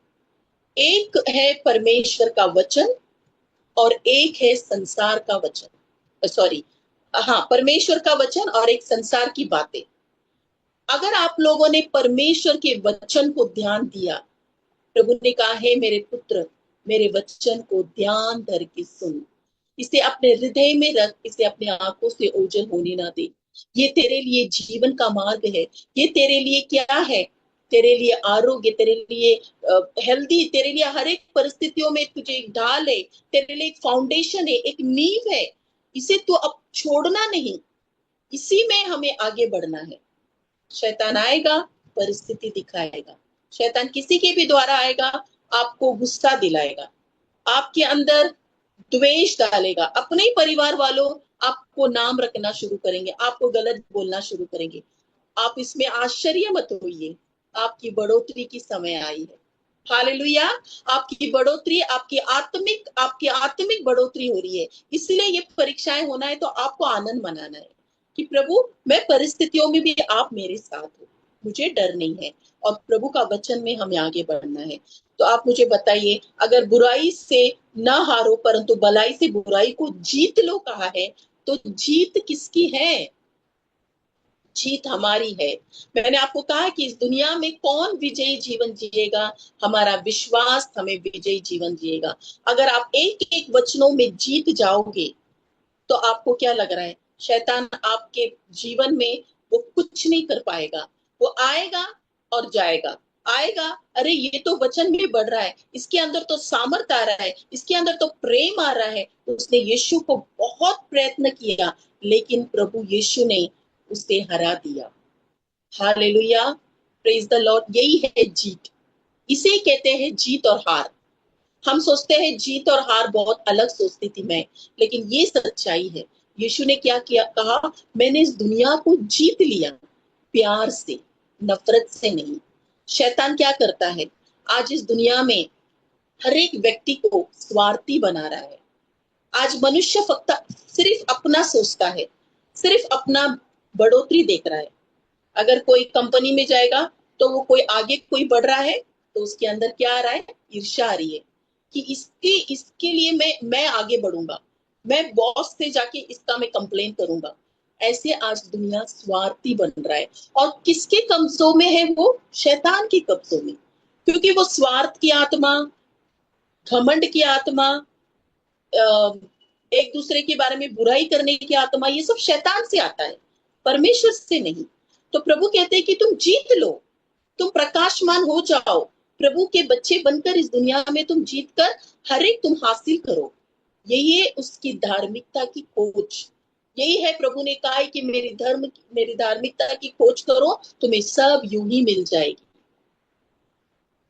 एक है परमेश्वर का वचन और एक है संसार का वचन। सॉरी, हाँ, परमेश्वर का वचन और एक संसार की बातें। अगर आप लोगों ने परमेश्वर के वचन को ध्यान दिया, प्रभु ने कहा है मेरे पुत्र, मेरे वचन को ध्यान धर के सुन, इसे अपने हृदय में रख, इसे अपने आंखों से ओझल होने ना दे। ये तेरे लिए जीवन का मार्ग है। ये तेरे लिए क्या है? तेरे लिए आरोग्य, तेरे लिए हेल्दी, तेरे लिए हर एक परिस्थितियों में तुझे एक ढाल है, तेरे लिए एक फाउंडेशन है, एक नींव है। इसे तो अब छोड़ना नहीं, इसी में हमें आगे बढ़ना है। शैतान आएगा, परिस्थिति दिखाएगा। शैतान किसी के भी द्वारा आएगा, आपको गुस्सा दिलाएगा, आपके अंदर द्वेष डालेगा। अपने ही परिवार वालों आपको नाम रखना शुरू करेंगे, आपको गलत बोलना शुरू करेंगे। आप इसमें आश्चर्य मत होइए, आपकी बढ़ोतरी की समय आई है। हालेलुया! आपकी बढ़ोतरी, आपकी आत्मिक बढ़ोतरी हो रही है। इसलिए ये परीक्षाएं होना है तो आपको आनंद मनाना है कि प्रभु, मैं परिस्थितियों में भी आप मेरे साथ हो, मुझे डर नहीं है। और प्रभु का वचन में हमें आगे बढ़ना है। तो आप मुझे बताइए, अगर बुराई से ना हारो परंतु भलाई से बुराई को जीत लो कहा है, तो जीत किसकी है? जीत हमारी है। मैंने आपको कहा कि इस दुनिया में कौन विजयी जीवन जिएगा? हमारा विश्वास हमें विजयी जीवन जिएगा। अगर आप एक एक वचनों में जीत जाओगे, तो आपको क्या लग रहा है? शैतान आपके जीवन में वो कुछ नहीं कर पाएगा। वो आएगा और जाएगा, आएगा, अरे ये तो वचन में बढ़ रहा है, इसके अंदर तो सामर्थ आ रहा है, इसके अंदर तो प्रेम आ रहा है। उसने यीशु को बहुत प्रयत्न किया, लेकिन प्रभु यीशु ने उसे हरा दिया। Hallelujah, praise the Lord. यही है जीत, इसे कहते हैं जीत और हार। हम सोचते हैं जीत और हार बहुत अलग सोचती थी मैं, लेकिन ये सच्चाई है। यीशु ने क्या किया? कहा, मैंने इस दुनिया को जीत लिया, प्यार से, नफरत से नहीं। शैतान क्या करता है? आज इस दुनिया में हर एक व्यक्ति को स्वार्थी बना रहा है। आज मनुष्य फक्त सिर्फ अपना सोचता है, सिर्फ अपना बढ़ोतरी देख रहा है। अगर कोई कंपनी में जाएगा तो वो कोई आगे कोई बढ़ रहा है तो उसके अंदर क्या आ रहा है? ईर्ष्या आ रही है कि इसके लिए मैं आगे बढ़ूंगा, मैं बॉस से जाके इसका मैं कंप्लेन करूंगा। ऐसे आज दुनिया स्वार्थी बन रहा है। और किसके कब्जों में है वो? शैतान के कब्जों में। क्योंकि वो स्वार्थ की आत्मा, घमंड की आत्मा, एक दूसरे के बारे में बुराई करने की आत्मा, ये सब शैतान से आता है, परमेश्वर से नहीं। तो प्रभु कहते हैं कि तुम जीत लो, तुम प्रकाशमान हो जाओ, प्रभु के बच्चे बनकर इस दुनिया में तुम जीत कर हर एक तुम हासिल करो। यही है उसकी धार्मिकता की खोज। यही है, प्रभु ने कहा है कि मेरी धार्मिकता की खोज करो, तुम्हें सब यूं ही मिल जाएगी।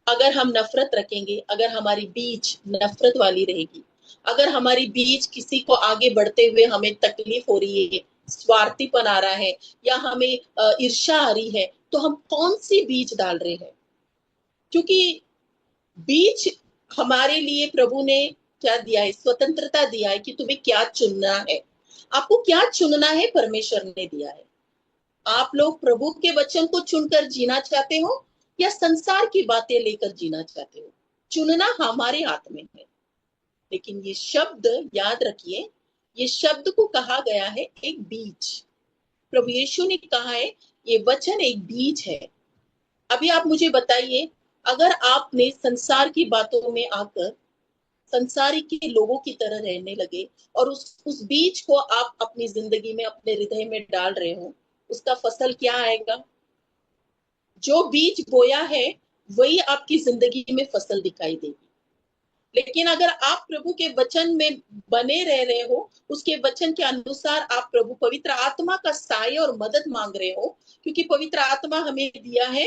अगर हम नफरत रखेंगे, अगर हमारी बीच नफरत वाली रहेगी, अगर हमारी बीच किसी को आगे बढ़ते हुए हमें तकलीफ हो रही है, स्वार्थीपन आ रहा है, या हमें ईर्ष्या आ रही है, तो हम कौन सी बीज डाल रहे हैं? क्योंकि बीज हमारे लिए प्रभु ने क्या दिया है? स्वतंत्रता दिया है कि तुम्हें क्या चुनना है। आपको क्या चुनना है परमेश्वर ने दिया है। आप लोग प्रभु के वचन को चुनकर जीना चाहते हो या संसार की बातें लेकर जीना चाहते हो? चुनना हमारे हाथ में है। लेकिन ये शब्द याद रखिए, ये शब्द को कहा गया है एक बीज। प्रभु यीशु ने कहा है ये वचन एक बीज है। अभी आप मुझे बताइए, अगर आपने संसार की बातों में आकर संसारी के लोगों की तरह रहने लगे और उस बीज को आप अपनी जिंदगी में, अपने हृदय में डाल रहे हो, उसका फसल क्या आएगा? जो बीज बोया है वही आपकी जिंदगी में फसल दिखाई देगी। लेकिन अगर आप प्रभु के वचन में बने रह रहे हो, उसके वचन के अनुसार आप प्रभु पवित्र आत्मा का सहाय और मदद मांग रहे हो, क्योंकि पवित्र आत्मा हमें दिया है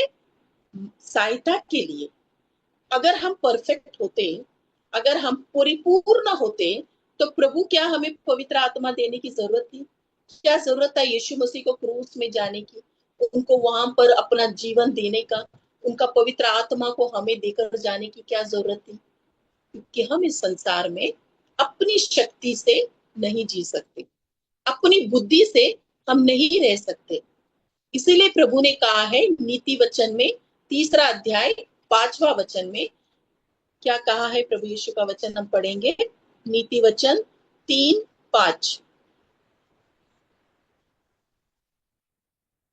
सहायता के लिए। अगर हम परफेक्ट होते, अगर हम परिपूर्ण होते, तो प्रभु क्या हमें पवित्र आत्मा देने की जरूरत थी? क्या जरूरत था यीशु मसीह को क्रूस में जाने की, उनको वहां पर अपना जीवन देने का, उनका पवित्र आत्मा को हमें देकर जाने की क्या जरूरत थी? क्योंकि हम इस संसार में अपनी शक्ति से नहीं जी सकते, अपनी बुद्धि से हम नहीं रह सकते। इसीलिए प्रभु ने कहा है नीति वचन में 3 अध्याय 5वां वचन में, क्या कहा है? प्रभु यीशु का वचन हम पढ़ेंगे, नीति वचन 3:5।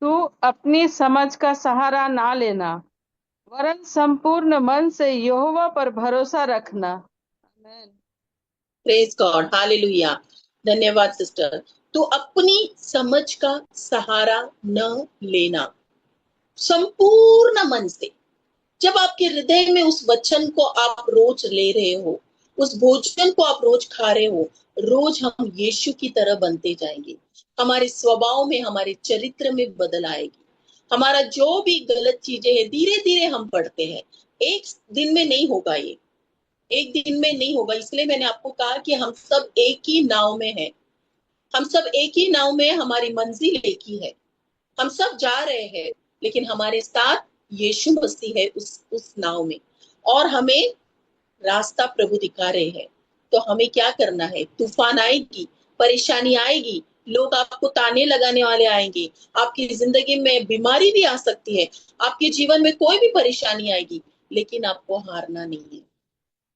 तू अपनी समझ का सहारा ना लेना, वरन संपूर्ण मन से यहोवा पर भरोसा रखना। आमीन। Praise God, hallelujah. धन्यवाद सिस्टर। तो अपनी समझ का सहारा न लेना, संपूर्ण मन से। जब आपके हृदय में उस वचन को आप रोज ले रहे हो, उस भोजन को आप रोज खा रहे हो, रोज हम यीशु की तरह बनते जाएंगे। हमारे स्वभाव में, हमारे चरित्र में बदल आएगी। हमारा जो भी गलत चीजें हैं धीरे धीरे हम पढ़ते हैं। एक दिन में नहीं होगा ये, एक दिन में नहीं होगा। इसलिए मैंने आपको कहा कि हम सब एक ही नाव में हैं, हम सब एक ही नाव में, हमारी मंजिल एक ही है। हम सब जा रहे हैं, लेकिन हमारे साथ यीशु मसीह है उस नाव में, और हमें रास्ता प्रभु दिखा रहे हैं। तो हमें क्या करना है? तूफान आएगी, परेशानी आएगी, लोग आपको ताने लगाने वाले आएंगे, आपकी जिंदगी में बीमारी भी आ सकती है, आपके जीवन में कोई भी परेशानी आएगी, लेकिन आपको हारना नहीं है।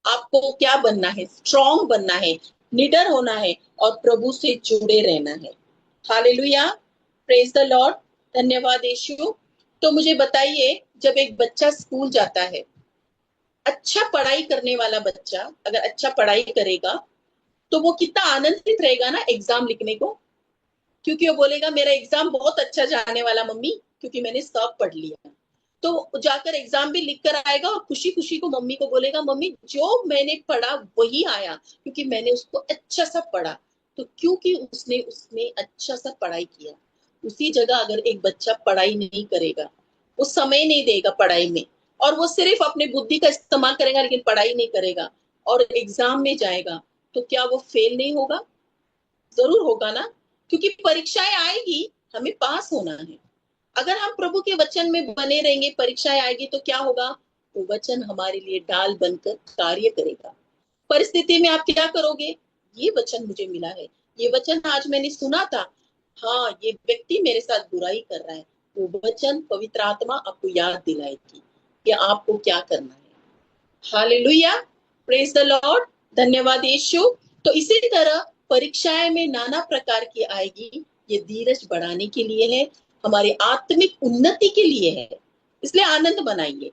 आपको क्या बनना है? स्ट्रॉन्ग बनना है, निडर होना है और प्रभु से जुड़े रहना है। Hallelujah, praise the Lord. धन्यवाद यीशु। तो मुझे बताइए, जब एक बच्चा स्कूल जाता है, अच्छा पढ़ाई करने वाला बच्चा अगर अच्छा पढ़ाई करेगा तो वो कितना आनंदित रहेगा ना एग्जाम लिखने को, क्योंकि वो बोलेगा मेरा एग्जाम बहुत अच्छा जाने वाला मम्मी, क्योंकि मैंने सब पढ़ लिया। तो जाकर एग्जाम भी लिख कर आएगा और खुशी खुशी को मम्मी को बोलेगा मम्मी जो मैंने पढ़ा वही आया, क्योंकि मैंने उसको अच्छा सा पढ़ा। तो क्योंकि उसने उसने अच्छा सा पढ़ाई किया। उसी जगह अगर एक बच्चा पढ़ाई नहीं करेगा, वो समय नहीं देगा पढ़ाई में, और वो सिर्फ अपने बुद्धि का इस्तेमाल करेगा लेकिन पढ़ाई नहीं करेगा, और एग्जाम में जाएगा, तो क्या वो फेल नहीं होगा? जरूर होगा ना, क्योंकि परीक्षाएं आएगी, हमें पास होना है। अगर हम प्रभु के वचन में बने रहेंगे, परीक्षाएं आएगी तो क्या होगा? वो वचन हमारे लिए ढाल बनकर कार्य करेगा। परिस्थिति में आप क्या करोगे? ये वचन मुझे मिला है, ये वचन आज मैंने सुना था, हाँ ये व्यक्ति मेरे साथ बुराई कर रहा है, वो वचन पवित्र आत्मा आपको याद दिलाएगी कि आपको क्या करना है। Hallelujah, praise the Lord. धन्यवाद यीशु। तो इसी तरह परीक्षाएं में नाना प्रकार की आएगी, ये धीरज बढ़ाने के लिए है, हमारी आत्मिक उन्नति के लिए है। इसलिए आनंद बनाइए,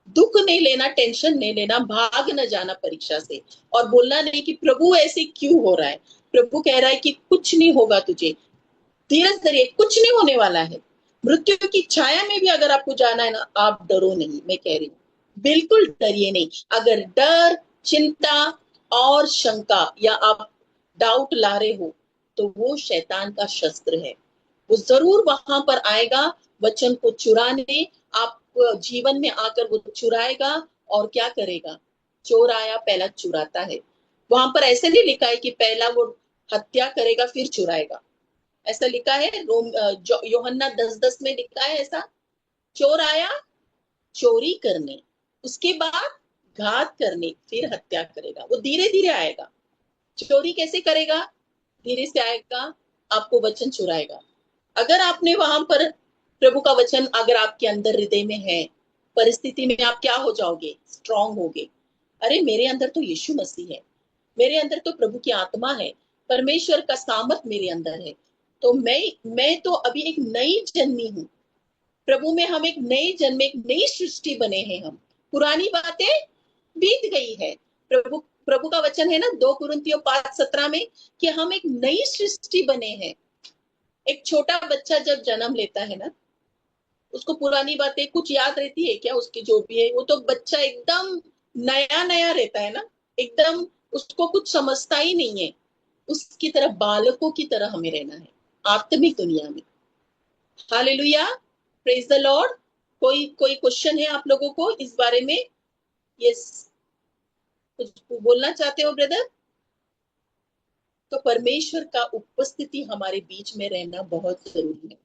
दुख नहीं लेना, टेंशन नहीं लेना, भाग न जाना परीक्षा से, और बोलना नहीं कि प्रभु ऐसे क्यों हो रहा है। प्रभु कह रहा है कि कुछ नहीं होगा तुझे, धीरज धरिए, कुछ नहीं होने वाला है। मृत्यु की छाया में भी अगर आपको जाना है ना, आप डरो नहीं, मैं कह रही हूँ, बिल्कुल डरिए नहीं। अगर डर, चिंता और शंका या आप डाउट ला रहे हो, तो वो शैतान का शस्त्र है। वो जरूर वहां पर आएगा वचन को चुराने, आप जीवन में आकर वो चुराएगा। और क्या करेगा? चोर आया पहला चुराता है, वहां पर ऐसे नहीं लिखा है कि पहला वो हत्या करेगा फिर चुराएगा, ऐसा लिखा है यूहन्ना 10:10 में लिखा है ऐसा। चोर आया चोरी करने, उसके बाद घात करने, फिर हत्या करेगा। वो धीरे धीरे आएगा। चोरी कैसे करेगा? धीरे से आएगा, आपको वचन चुराएगा। अगर आपने वहां पर प्रभु का वचन अगर आपके अंदर हृदय में है, परिस्थिति में आप क्या हो जाओगे? स्ट्रांग होगे। अरे मेरे अंदर तो यीशु मसीह है, मेरे अंदर तो प्रभु की आत्मा है, परमेश्वर का सामर्थ मेरे अंदर है, तो मैं तो अभी एक नई जन्मी हूँ। प्रभु में हम एक नए जन्म, एक नई सृष्टि बने हैं। हम पुरानी बातें बीत गई है। प्रभु प्रभु का वचन है ना 2 कुरिन्थियों 5:17 में कि हम एक नई सृष्टि बने हैं। एक छोटा बच्चा जब जन्म लेता है ना, उसको पुरानी बातें कुछ याद रहती है क्या? उसकी जो भी है, वो तो बच्चा एकदम नया नया रहता है ना, एकदम उसको कुछ समझता ही नहीं है। उसकी तरह बालकों की तरह हमें रहना है आत्मिक दुनिया में। Hallelujah, praise the Lord. कोई क्वेश्चन है आप लोगों को इस बारे में? यस, कुछ बोलना चाहते हो ब्रदर? तो परमेश्वर का उपस्थिति हमारे बीच में रहना बहुत जरूरी है।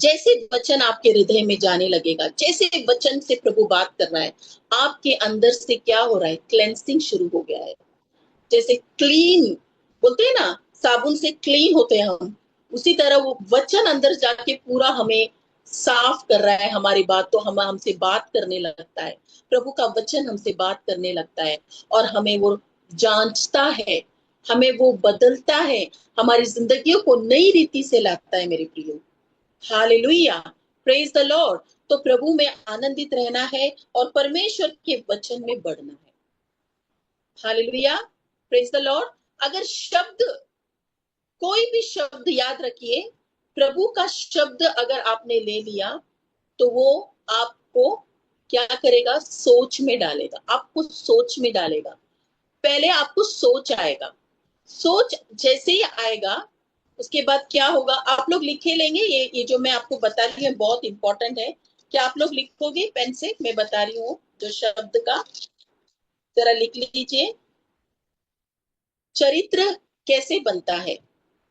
जैसे वचन आपके हृदय में जाने लगेगा, जैसे वचन से प्रभु बात कर रहा है, आपके अंदर से क्या हो रहा है? क्लेंसिंग शुरू हो गया है। जैसे क्लीन बोलते हैं ना, साबुन से क्लीन होते हैं हम, उसी तरह वो वचन अंदर जाके पूरा हमें साफ कर रहा है। हमारी बात तो हमसे बात करने लगता है, प्रभु का वचन हमसे बात करने लगता है और हमें वो जांचता है, हमें वो बदलता है, हमारी जिंदगियों को नई रीति से लाता है मेरे प्रियो। Hallelujah, praise the Lord. तो प्रभु में आनंदित रहना है और परमेश्वर के वचन में बढ़ना है। Hallelujah, praise the Lord. अगर शब्द, कोई भी शब्द याद रखिए, प्रभु का शब्द अगर आपने ले लिया तो वो आपको क्या करेगा? सोच में डालेगा, आपको सोच में डालेगा। पहले आपको सोच आएगा, सोच जैसे ही आएगा उसके बाद क्या होगा? आप लोग लिखे लेंगे। ये जो मैं आपको बता रही हूँ बहुत इंपॉर्टेंट है। क्या आप लोग लिखोगे पेन से? मैं बता रही हूँ जो शब्द का, जरा लिख लीजिए। चरित्र कैसे बनता है?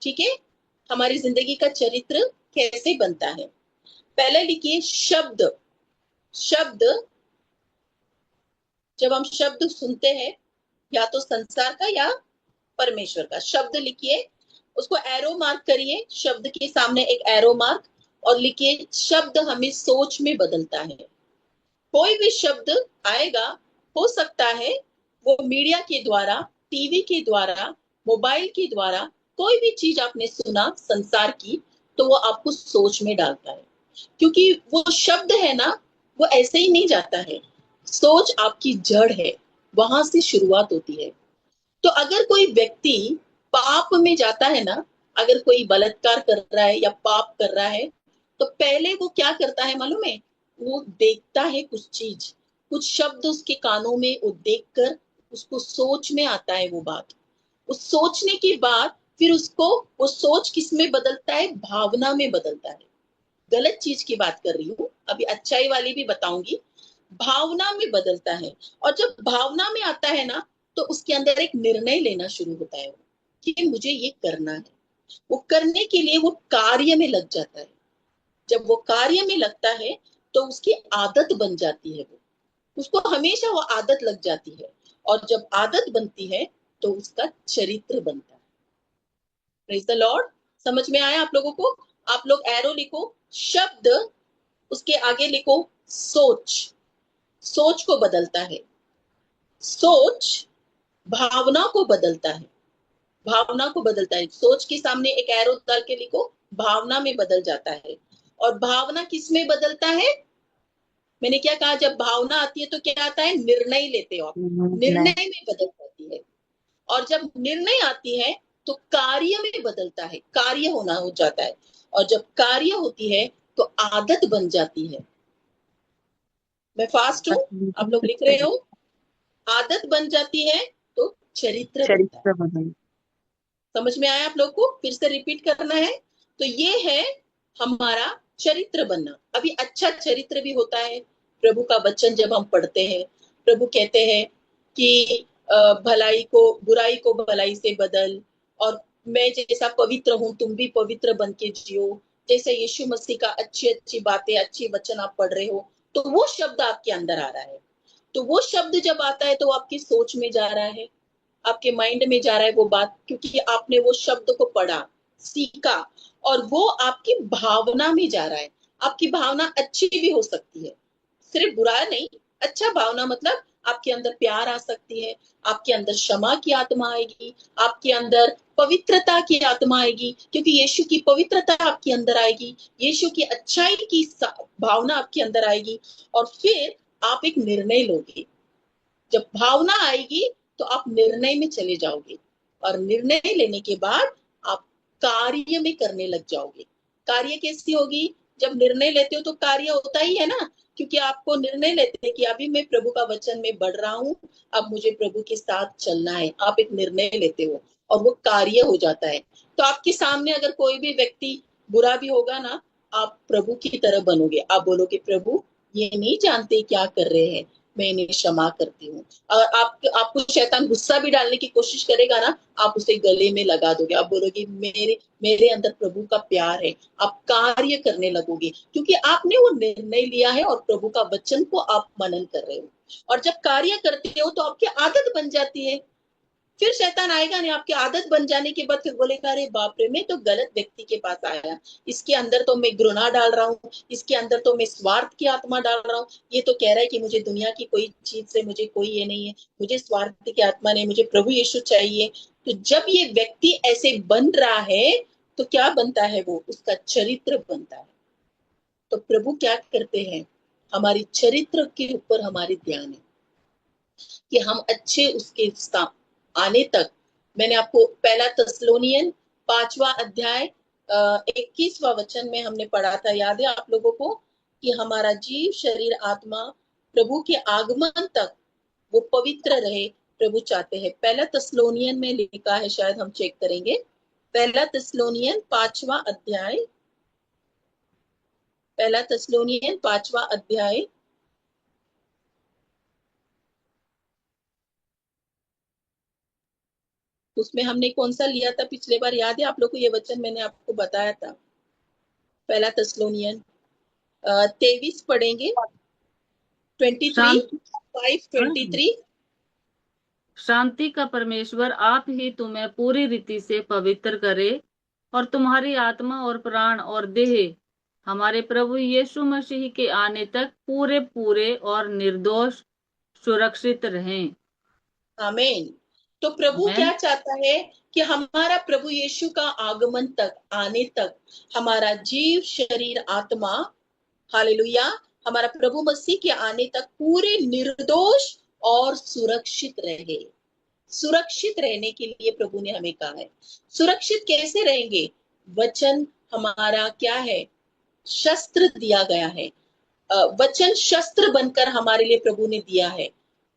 ठीक है, हमारी जिंदगी का चरित्र कैसे बनता है? पहले लिखिए शब्द। शब्द, जब हम शब्द सुनते हैं, या तो संसार का या परमेश्वर का शब्द लिखिए, उसको एरो मार्क करिए, शब्द के सामने एक एरो मार्क, और लिखिए शब्द हमें सोच में बदलता है। कोई भी शब्द आएगा, हो सकता है वो मीडिया के द्वारा, टीवी के द्वारा, मोबाइल के द्वारा, कोई भी चीज आपने सुना संसार की, तो वो आपको सोच में डालता है। क्योंकि वो शब्द है ना, वो ऐसे ही नहीं जाता है। सोच आपकी जड़ है, वहां से शुरुआत होती है। तो अगर कोई व्यक्ति पाप में जाता है ना, अगर कोई बलात्कार कर रहा है या पाप कर रहा है, तो पहले वो क्या करता है मालूम है? वो देखता है कुछ चीज, कुछ शब्द उसके कानों में, वो देखकर उसको सोच में आता है वो बात। उस सोचने के बाद फिर उसको वो सोच किस में बदलता है? भावना में बदलता है। गलत चीज की बात कर रही हूँ, अभी अच्छाई वाली भी बताऊंगी। भावना में बदलता है, और जब भावना में आता है ना, तो उसके अंदर एक निर्णय लेना शुरू होता है कि मुझे ये करना है। वो करने के लिए वो कार्य में लग जाता है। जब वो कार्य में लगता है तो उसकी आदत बन जाती है, वो उसको हमेशा वो आदत लग जाती है, और जब आदत बनती है तो उसका चरित्र बनता है। Praise the Lord. समझ में आया आप लोगों को? आप लोग एरो लिखो, शब्द, उसके आगे लिखो सोच। सोच को बदलता है, सोच भावना को बदलता है, भावना को बदलता है। सोच के सामने एक एरो डाल के लिखो, भावना में बदल जाता है। और भावना किस में बदलता है? मैंने क्या कहा? जब भावना आती है तो क्या आता है? निर्णय लेते हो आप, निर्णय में बदल जाती है। और जब निर्णय आती है तो कार्य में बदलता है, कार्य होना हो जाता है। और जब कार्य होती है तो आदत बन जाती है। मैं फास्ट हूं, आप लोग लिख रहे हो? आदत बन जाती है तो चरित्र बनता है। चरित्र बदल। समझ में आया आप लोग को? फिर से रिपीट करना है। तो ये है हमारा चरित्र बनना। अभी अच्छा चरित्र भी होता है। प्रभु का वचन जब हम पढ़ते हैं, प्रभु कहते हैं कि बुराई को भलाई से बदल, और मैं जैसा पवित्र हूँ तुम भी पवित्र बन के जियो, जैसे यीशु मसीह का अच्छी अच्छी बातें, अच्छी वचन आप पढ़ रहे हो, तो वो शब्द आपके अंदर आ रहा है। तो वो शब्द जब आता है तो आपकी सोच में जा रहा है, आपके माइंड में जा रहा है वो बात, क्योंकि आपने वो शब्द को पढ़ा, सीखा, और वो आपकी भावना में जा रहा है। आपकी भावना अच्छी भी हो सकती है, सिर्फ बुरा नहीं, अच्छा भावना मतलब आपके अंदर प्यार आ सकती है, आपके अंदर क्षमा की आत्मा आएगी, आपके अंदर पवित्रता की आत्मा आएगी, क्योंकि यीशु की पवित्रता आपके अंदर आएगी, यीशु की अच्छाई की भावना आपके अंदर आएगी, और फिर आप एक निर्णय लोगे। जब भावना आएगी तो आप निर्णय में चले जाओगे, और निर्णय लेने के बाद आप कार्य में करने लग जाओगे। कार्य कैसी होगी? जब निर्णय लेते हो तो कार्य होता ही है ना, क्योंकि आपको निर्णय लेते हैं कि अभी मैं प्रभु का वचन में बढ़ रहा हूँ, अब मुझे प्रभु के साथ चलना है। आप एक निर्णय लेते हो और वो कार्य हो जाता है। तो आपके सामने अगर कोई भी व्यक्ति बुरा भी होगा ना, आप प्रभु की तरह बनोगे। आप बोलोगे प्रभु ये नहीं जानते क्या कर रहे हैं, मैं इन्हें क्षमा करती हूँ। और आपको शैतान गुस्सा भी डालने की कोशिश करेगा ना, आप उसे गले में लगा दोगे। आप बोलोगे मेरे मेरे अंदर प्रभु का प्यार है। आप कार्य करने लगोगे, क्योंकि आपने वो निर्णय लिया है और प्रभु का वचन को आप मनन कर रहे हो। और जब कार्य करते हो तो आपकी आदत बन जाती है। फिर शैतान आएगा नहीं। आपकी आदत बन जाने के बाद फिर बोलेगा अरे बाप रे, मैं तो गलत व्यक्ति के पास आया, इसके अंदर तो मैं घृणा डाल रहा हूँ, इसके अंदर तो मैं स्वार्थ की आत्मा डाल रहा हूँ। ये तो कह रहा है कि मुझे दुनिया की कोई चीज से मुझे कोई ये नहीं है, मुझे स्वार्थ की आत्मा नहीं, मुझे प्रभु यीशु चाहिए। तो जब ये व्यक्ति ऐसे बन रहा है तो क्या बनता है? वो उसका चरित्र बनता है। तो प्रभु क्या करते हैं? हमारी चरित्र के ऊपर हमारे ध्यान है कि हम अच्छे उसके आने तक। मैंने आपको पहला तस्लोनियन 5वां अध्याय 21वां वचन में हमने पढ़ा था, याद है आप लोगों को, कि हमारा जीव शरीर आत्मा प्रभु के आगमन तक वो पवित्र रहे, प्रभु चाहते हैं। पहला तस्लोनियन में लिखा है, शायद हम चेक करेंगे। पहला तस्लोनियन 5वां अध्याय, पहला तस्लोनियन 5वां अध्याय, उसमें हमने कौन सा लिया था पिछले बार? याद है आप लोग को? ये वचन मैंने आपको बताया था। पहला तस्लोनियन 23 पढ़ेंगे, 23, शांति 5:23। शांति का परमेश्वर आप ही तुम्हें पूरी रीति से पवित्र करे, और तुम्हारी आत्मा और प्राण और देह हमारे प्रभु यीशु मसीह के आने तक पूरे पूरे और निर्दोष सुरक्षित रहें। आमीन। तो प्रभु क्या आमेन। चाहता है? कि हमारा प्रभु यीशु का आगमन तक, आने तक, हमारा जीव शरीर आत्मा, हालेलुया, हमारा प्रभु मसीह के आने तक पूरे निर्दोष और सुरक्षित रहे। सुरक्षित रहने के लिए प्रभु ने हमें कहा है। सुरक्षित कैसे रहेंगे? वचन हमारा क्या है? शस्त्र दिया गया है। वचन शस्त्र बनकर हमारे लिए प्रभु ने दिया है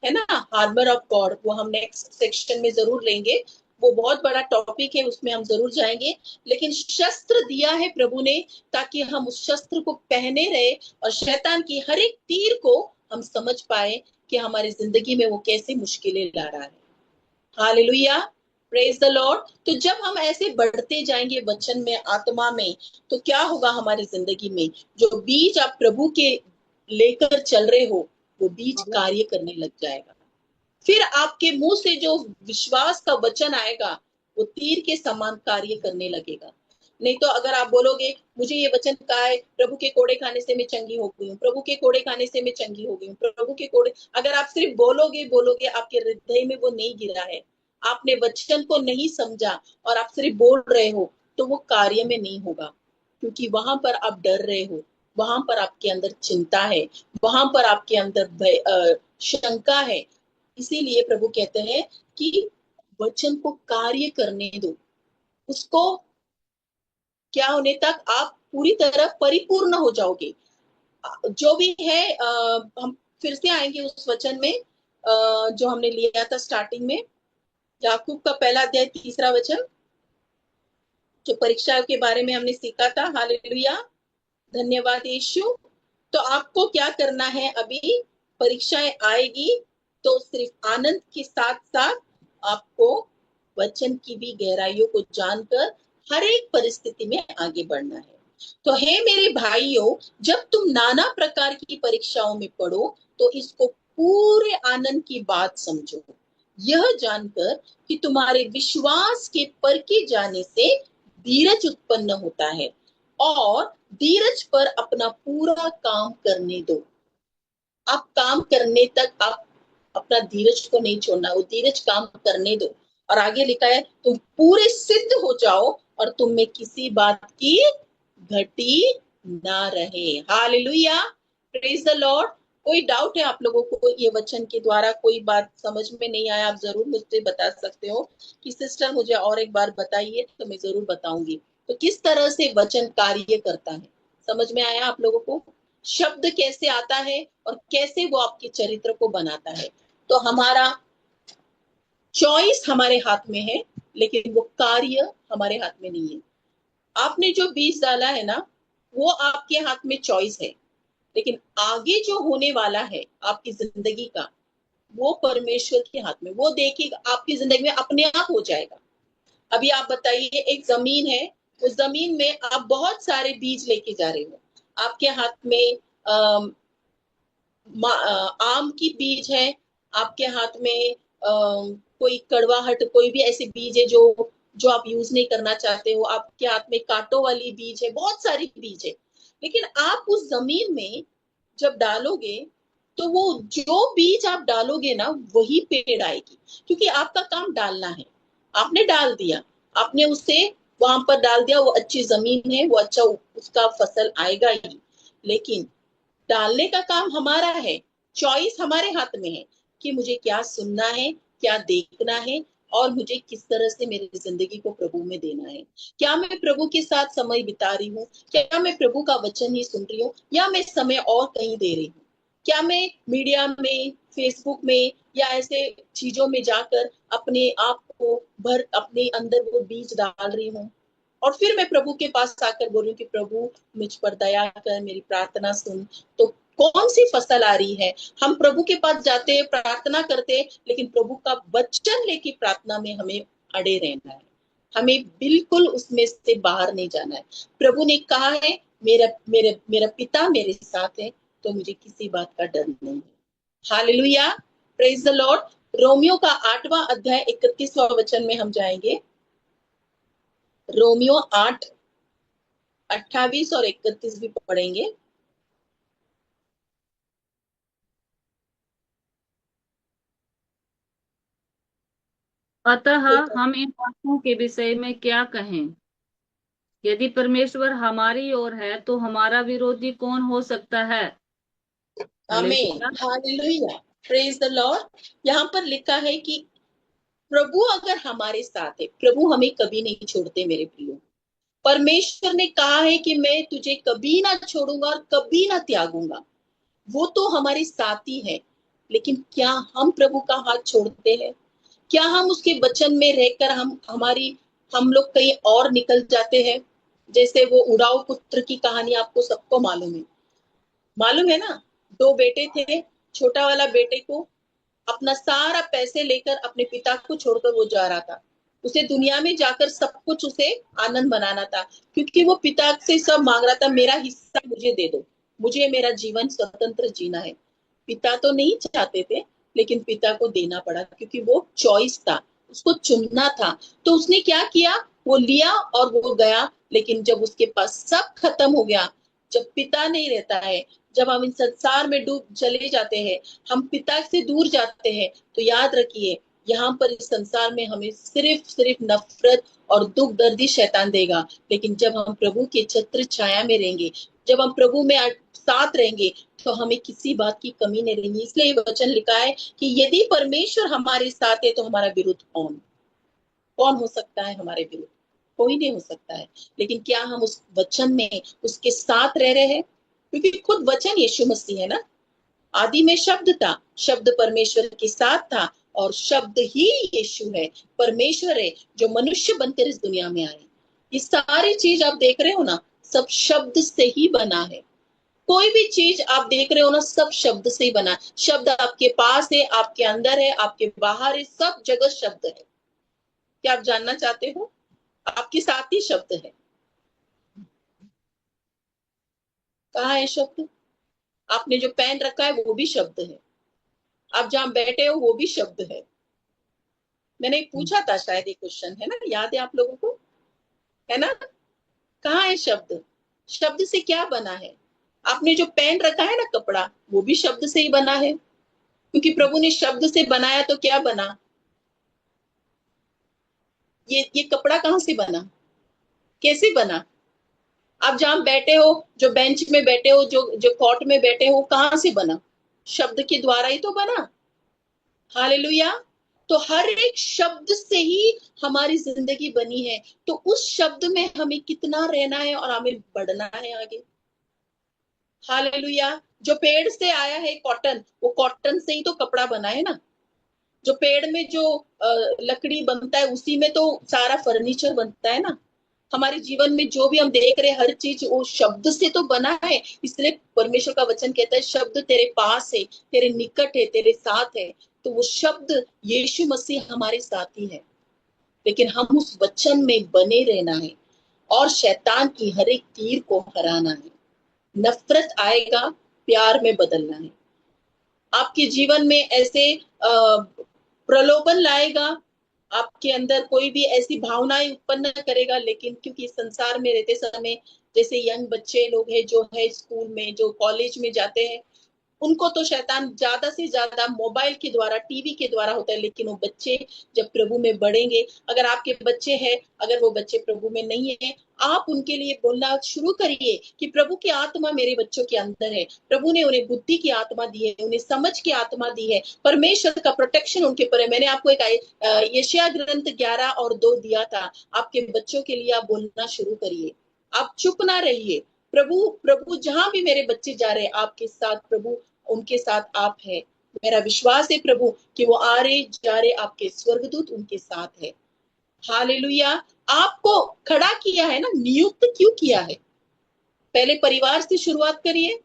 ना, हार्मर ऑफ गॉड। वो हम नेक्स्ट सेक्शन में जरूर लेंगे, वो बहुत बड़ा टॉपिक है, उसमें हम जरूर जाएंगे। लेकिन शस्त्र दिया है प्रभु ने ताकि हम उस शस्त्र को पहने रहे और शैतान की हर एक तीर को हम समझ पाए कि हमारी जिंदगी में वो कैसे मुश्किलें ला रहा है। Hallelujah, praise the Lord. तो जब हम ऐसे बढ़ते जाएंगे वचन में, आत्मा में, तो क्या होगा हमारी जिंदगी में? जो बीज आप प्रभु के लेकर चल रहे हो, वो बीज कार्य करने लग जाएगा। फिर आपके मुंह से जो विश्वास का वचन आएगा वो तीर के समान कार्य करने लगेगा। नहीं तो अगर आप बोलोगे मुझे ये वचन कहा है, प्रभु के कोड़े खाने से मैं चंगी हो गई हूँ, प्रभु के कोड़े खाने से मैं चंगी हो गई हूँ, प्रभु के कोड़े, अगर आप सिर्फ बोलोगे बोलोगे, आपके हृदय में वो नहीं गिरा है, आपने वचन को नहीं समझा और आप सिर्फ बोल रहे हो, तो वो कार्य में नहीं होगा। क्योंकि वहां पर आप डर रहे हो, वहां पर आपके अंदर चिंता है, वहां पर आपके अंदर शंका है। इसीलिए प्रभु कहते हैं कि वचन को कार्य करने दो, उसको क्या होने तक आप पूरी तरह परिपूर्ण हो जाओगे। जो भी है हम फिर से आएंगे उस वचन में जो हमने लिया था स्टार्टिंग में, याकूब का पहला अध्याय 3रा वचन, जो परीक्षा के बारे में हमने सीखा था। हालेलुया, धन्यवाद यीशु। तो आपको क्या करना है? अभी परीक्षाएं आएगी तो सिर्फ आनंद के साथ साथ आपको वचन की भी गहराइयों को जानकर हर एक परिस्थिति में आगे बढ़ना है। तो हे मेरे भाइयों, जब तुम नाना प्रकार की परीक्षाओं में पड़ो तो इसको पूरे आनंद की बात समझो, यह जानकर कि तुम्हारे विश्वास के परखे जाने से धीरज उत्पन्न होता है, और धीरज पर अपना पूरा काम करने दो। आप काम करने तक आप अपना धीरज को नहीं छोड़ना, वो धीरज काम करने दो। और आगे लिखा है तुम पूरे सिद्ध हो जाओ और तुम में किसी बात की घटी ना रहे। Hallelujah, praise the Lord. कोई डाउट है आप लोगों को ये वचन के द्वारा, कोई बात समझ में नहीं आया, आप जरूर मुझसे बता सकते हो कि सिस्टर मुझे और एक बार बताइए, तो मैं जरूर बताऊंगी। तो किस तरह से वचन कार्य करता है, समझ में आया आप लोगों को? शब्द कैसे आता है और कैसे वो आपके चरित्र को बनाता है। तो हमारा चॉइस हमारे हाथ में है, लेकिन वो कार्य हमारे हाथ में नहीं है। आपने जो बीज डाला है ना, वो आपके हाथ में चॉइस है, लेकिन आगे जो होने वाला है आपकी जिंदगी का, वो परमेश्वर के हाथ में। वो देखिएगा आपकी जिंदगी में अपने आप हो जाएगा। अभी आप बताइए, एक जमीन है, उस जमीन में आप बहुत सारे बीज लेके जा रहे हो। आपके हाथ में आम की बीज है, आपके हाथ में कोई कड़वाहट, कोई भी ऐसे बीज है जो आप यूज नहीं करना चाहते हो। आपके हाथ में कांटों वाली बीज है, बहुत सारी बीज है। लेकिन आप उस जमीन में जब डालोगे तो वो जो बीज आप डालोगे ना, वही पेड़ आएगी, क्योंकि आपका काम डालना है। आपने डाल दिया, आपने उसे वहां पर डाल दिया, वो अच्छी जमीन है, वो अच्छा उसका फसल आएगा ही। लेकिन डालने का काम हमारा है, चॉइस हमारे हाथ में है कि मुझे क्या सुनना है, क्या देखना है, और मुझे किस तरह से मेरी जिंदगी को प्रभु में देना है। क्या मैं प्रभु के साथ समय बिता रही हूँ, क्या मैं प्रभु का वचन ही सुन रही हूँ, या मैं समय और कहीं दे रही हूँ? क्या मैं मीडिया में, फेसबुक में, या ऐसे चीजों में जाकर अपने आप को अपने अंदर वो बीज डाल रही हूँ, और फिर मैं प्रभु के पास आकर बोलूं कि प्रभु मुझ पर दया कर, मेरी प्रार्थना सुन। तो कौन सी फसल आ रही है? हम प्रभु के पास जाते हैं, प्रार्थना करते हैं, लेकिन प्रभु का वचन लेके प्रार्थना में हमें अड़े रहना है, हमें बिल्कुल उसमें से बाहर नहीं जाना है। प्रभु ने कहा है मेरा मेरे मेरा पिता मेरे साथ है, तो मुझे किसी बात का डर नहीं है। Hallelujah, praise the Lord. Romeo का 8वां अध्याय 31वां वचन में हम जाएंगे। रोमियो 8, 28 और 31 भी पढ़ेंगे। अतः हम इन बातों के विषय में क्या कहें? यदि परमेश्वर हमारी ओर है तो हमारा विरोधी कौन हो सकता है? आमीन, hallelujah. Hallelujah, praise the Lord. यहाँ पर लिखा है कि प्रभु अगर हमारे साथ है, प्रभु हमें कभी नहीं छोड़ते मेरे प्रियो। परमेश्वर ने कहा है कि मैं तुझे कभी ना छोड़ूंगा और कभी ना त्यागूंगा। वो तो हमारे साथी है, लेकिन क्या हम प्रभु का हाथ छोड़ते हैं? क्या हम उसके वचन में रहकर हम लोग कहीं और निकल जाते हैं? जैसे वो उड़ाऊ पुत्र की कहानी आपको सबको मालूम है ना। 2 बेटे थे, छोटा वाला बेटे को अपना सारा पैसे लेकर अपने पिता को छोड़कर वो जा रहा था। उसे दुनिया में जाकर सब कुछ उसे आनंद बनाना था, क्योंकि वो पिता से सब मांग रहा था, मेरा हिस्सा मुझे दे दो, मुझे मेरा जीवन स्वतंत्र जीना है। पिता तो नहीं चाहते थे, लेकिन पिता को देना पड़ा, क्योंकि वो चॉइस था, उसको चुनना था। तो उसने क्या किया, वो लिया और वो गया। लेकिन जब उसके पास सब खत्म हो गया, जब पिता नहीं रहता है, जब हम इन संसार में डूब चले जाते हैं, हम पिता से दूर जाते हैं, तो याद रखिए, यहाँ पर इस संसार में हमें सिर्फ नफरत और दुख दर्द ही शैतान देगा। लेकिन जब हम प्रभु के छत्र छाया में रहेंगे, जब हम प्रभु में साथ रहेंगे, तो हमें किसी बात की कमी नहीं रहेगी। इसलिए वचन लिखा है कि यदि परमेश्वर हमारे साथ है तो हमारा विरुद्ध कौन हो सकता है? हमारे विरुद्ध कोई नहीं हो सकता है। लेकिन क्या हम उस वचन में उसके साथ रह रहे हैं? क्योंकि खुद वचन यीशु मसीह है ना। आदि में शब्द था, शब्द परमेश्वर के साथ था, और शब्द ही यीशु है, परमेश्वर है जो मनुष्य बनकर इस दुनिया में आए। ये सारी चीज आप देख रहे हो ना, सब शब्द से ही बना है। कोई भी चीज आप देख रहे हो ना, सब शब्द से ही बना है। शब्द आपके पास है, आपके अंदर है, आपके बाहर है, सब जगह शब्द है। क्या आप जानना चाहते हो? आपके साथ ही शब्द है। कहाँ है शब्द? आपने जो पेन रखा है वो भी शब्द है। आप जहां बैठे हो वो भी शब्द है। मैंने पूछा था शायद, ये क्वेश्चन है ना, याद है आप लोगों को? है ना? कहाँ है शब्द? शब्द से क्या बना है? आपने जो पेन रखा है ना, कपड़ा, वो भी शब्द से ही बना है, क्योंकि प्रभु ने शब्द से बनाया। तो क्या बना? ये कपड़ा कहाँ से बना? कैसे बना? आप जहां बैठे हो, जो बेंच में बैठे हो, जो जो कॉट में बैठे हो, कहाँ से बना? शब्द के द्वारा ही तो बना। हालेलुया। तो हर एक शब्द से ही हमारी जिंदगी बनी है। तो उस शब्द में हमें कितना रहना है और हमें बढ़ना है आगे। हालेलुया। जो पेड़ से आया है कॉटन, वो कॉटन से ही तो कपड़ा बना है ना। जो पेड़ में जो लकड़ी बनता है, उसी में तो सारा फर्नीचर बनता है ना। हमारे जीवन में जो भी हम देख रहे हैं, हर चीज वो शब्द से तो बना है। इसलिए परमेश्वर का वचन कहता है, शब्द तेरे पास है, तेरे निकट है, तेरे साथ है। तो वो शब्द यीशु मसीह हमारे साथ ही है। लेकिन हम उस वचन में बने रहना है और शैतान की हर एक तीर को हराना है। नफरत आएगा, प्यार में बदलना है। आपके जीवन में ऐसे प्रलोभन लाएगा, आपके अंदर कोई भी ऐसी भावनाएं उत्पन्न करेगा। लेकिन क्योंकि संसार में रहते समय, जैसे यंग बच्चे लोग हैं जो है स्कूल में, जो कॉलेज में जाते हैं, उनको तो शैतान ज्यादा से ज्यादा मोबाइल के द्वारा, टीवी के द्वारा होता है। लेकिन वो बच्चे जब प्रभु में बढ़ेंगे, अगर आपके बच्चे हैं, अगर वो बच्चे प्रभु में नहीं है, आप उनके लिए बोलना शुरू करिए कि प्रभु की आत्मा मेरे बच्चों के अंदर है। प्रभु ने उन्हें बुद्धि की आत्मा दी है, उन्हें समझ की आत्मा दी है, परमेश्वर का प्रोटेक्शन उनके ऊपर है। मैंने आपको एक यशायाह ग्रंथ 11:2 दिया था। आपके बच्चों के लिए आप बोलना शुरू करिए, आप चुप ना रहिए। प्रभु प्रभु जहां भी मेरे बच्चे जा रहे हैं, आपके साथ प्रभु, उनके साथ आप है। मेरा विश्वास है प्रभु कि वो आ रहे जा रहे आपके स्वर्गदूत उनके साथ है। हालेलुया। आपको खड़ा किया है ना, नियुक्त क्यों किया है? पहले परिवार से शुरुआत करिए।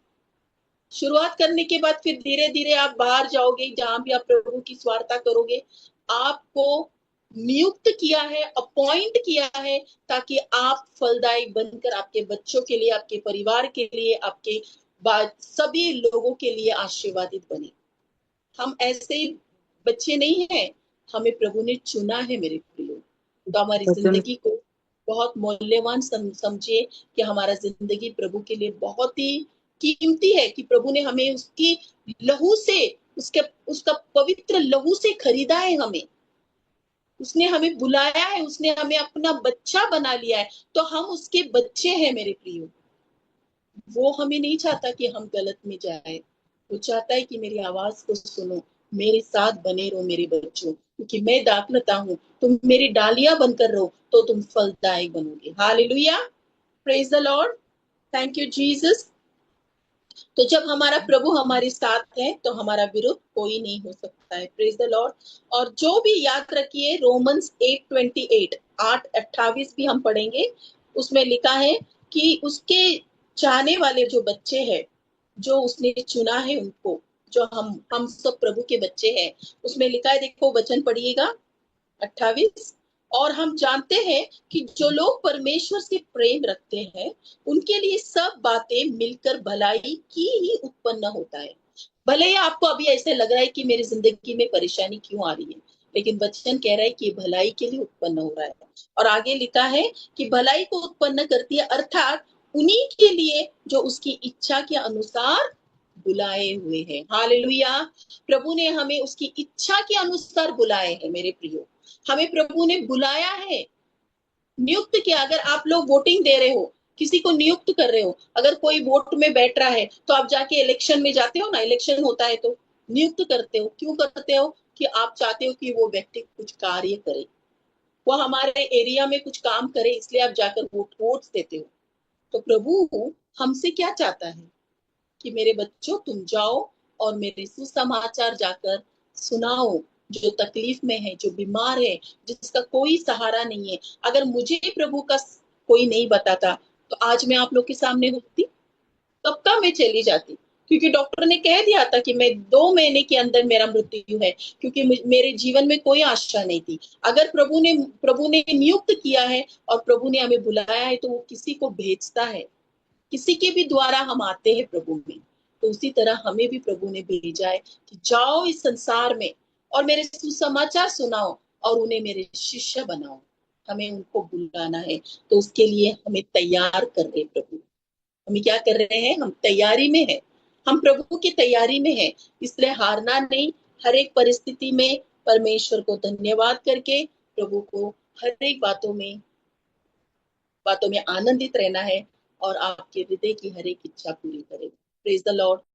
शुरुआत करने के बाद फिर धीरे धीरे आप बाहर जाओगे, जहां भी आप प्रभु की स्वार्थता करोगे। आपको नियुक्त किया है, अपॉइंट किया है, ताकि आप फलदायी बनकर आपके बच्चों के लिए, आपके परिवार के लिए, आपके बाद सभी लोगों के लिए आशीर्वादित बने। हम ऐसे ही बच्चे नहीं हैं, हमें प्रभु ने चुना है मेरे प्रियो। तो हमारी जिंदगी को बहुत मूल्यवान समझिए कि हमारा जिंदगी प्रभु के लिए बहुत ही कीमती है, कि प्रभु ने हमें उसकी लहू से, उसका पवित्र लहू से खरीदा है हमें। उसने हमें बुलाया है, उसने हमें अपना बच्चा बना लिया है। तो हम उसके बच्चे हैं मेरे प्रियो। वो हमें नहीं चाहता कि हम गलत में जाए। वो चाहता है कि मेरी आवाज को सुनो, मेरे साथ बने रहो मेरे बच्चों, क्योंकि मैं दाखलता हूँ, तुम मेरी डालियां बनकर रहो तो तुम फलदायी बनोगे। Hallelujah. Praise the Lord. Thank you Jesus. तो जब हमारा प्रभु हमारे साथ है, तो हमारा विरोध कोई नहीं हो सकता है। Praise the Lord. और जो भी याद रखिए, रोमन्स 8:28, 8:28 भी हम पढ़ेंगे। उसमें लिखा है कि उसके चाहने वाले जो बच्चे हैं, जो उसने चुना है उनको, जो हम सब प्रभु के बच्चे हैं। उसमें लिखा है, देखो वचन पढ़िएगा 28। और हम जानते हैं कि जो लोग परमेश्वर से प्रेम रखते हैं, उनके लिए सब बातें मिलकर भलाई की ही उत्पन्न होता है। भले ही आपको अभी ऐसे लग रहा है कि मेरी जिंदगी में परेशानी क्यों आ रही है, लेकिन वचन कह रहा है कि भलाई के लिए उत्पन्न हो रहा है। और आगे लिखा है कि भलाई को उत्पन्न करती है, अर्थात उन्हीं के लिए जो उसकी इच्छा के अनुसार बुलाए हुए हैं। हालेलुया। प्रभु ने हमें उसकी इच्छा के अनुसार बुलाए हैं मेरे प्रियो। हमें प्रभु ने बुलाया है, नियुक्त किया। अगर आप लोग वोटिंग दे रहे हो, किसी को नियुक्त कर रहे हो, अगर कोई वोट में बैठ रहा है, तो आप जाके इलेक्शन में जाते हो ना, इलेक्शन होता है तो नियुक्त करते हो। क्यों करते हो? कि आप चाहते हो कि वो व्यक्ति कुछ कार्य करे, वो हमारे एरिया में कुछ काम करे, इसलिए आप जाकर वोट देते हो। तो प्रभु हमसे क्या चाहता है कि मेरे बच्चों, तुम जाओ और मेरे सुसमाचार जाकर सुनाओ। जो तकलीफ में है, जो बीमार है, जिसका कोई सहारा नहीं है। अगर मुझे प्रभु का कोई नहीं बताता, तो आज मैं आप लोग के सामने होती? कब का मैं चली जाती, क्योंकि डॉक्टर ने कह दिया था कि मैं 2 महीने के अंदर मेरा मृत्यु है, क्योंकि मेरे जीवन में कोई आशा नहीं थी। अगर प्रभु ने नियुक्त किया है और प्रभु ने हमें बुलाया है, तो वो किसी को भेजता है, किसी के भी द्वारा हम आते हैं प्रभु में। तो उसी तरह हमें भी प्रभु ने भेजा है कि जाओ इस संसार में और मेरे सुसमाचार सुनाओ और उन्हें मेरे शिष्य बनाओ। हमें उनको बुलाना है, तो उसके लिए हमें तैयार कर रहे प्रभु। हम क्या कर रहे हैं? हम तैयारी में हैं, हम प्रभु की तैयारी में हैं। इसलिए हारना नहीं, हर एक परिस्थिति में परमेश्वर को धन्यवाद करके प्रभु को हर एक बातों में आनंदित रहना है और आपके हृदय की हर एक इच्छा पूरी करे। Praise the Lord.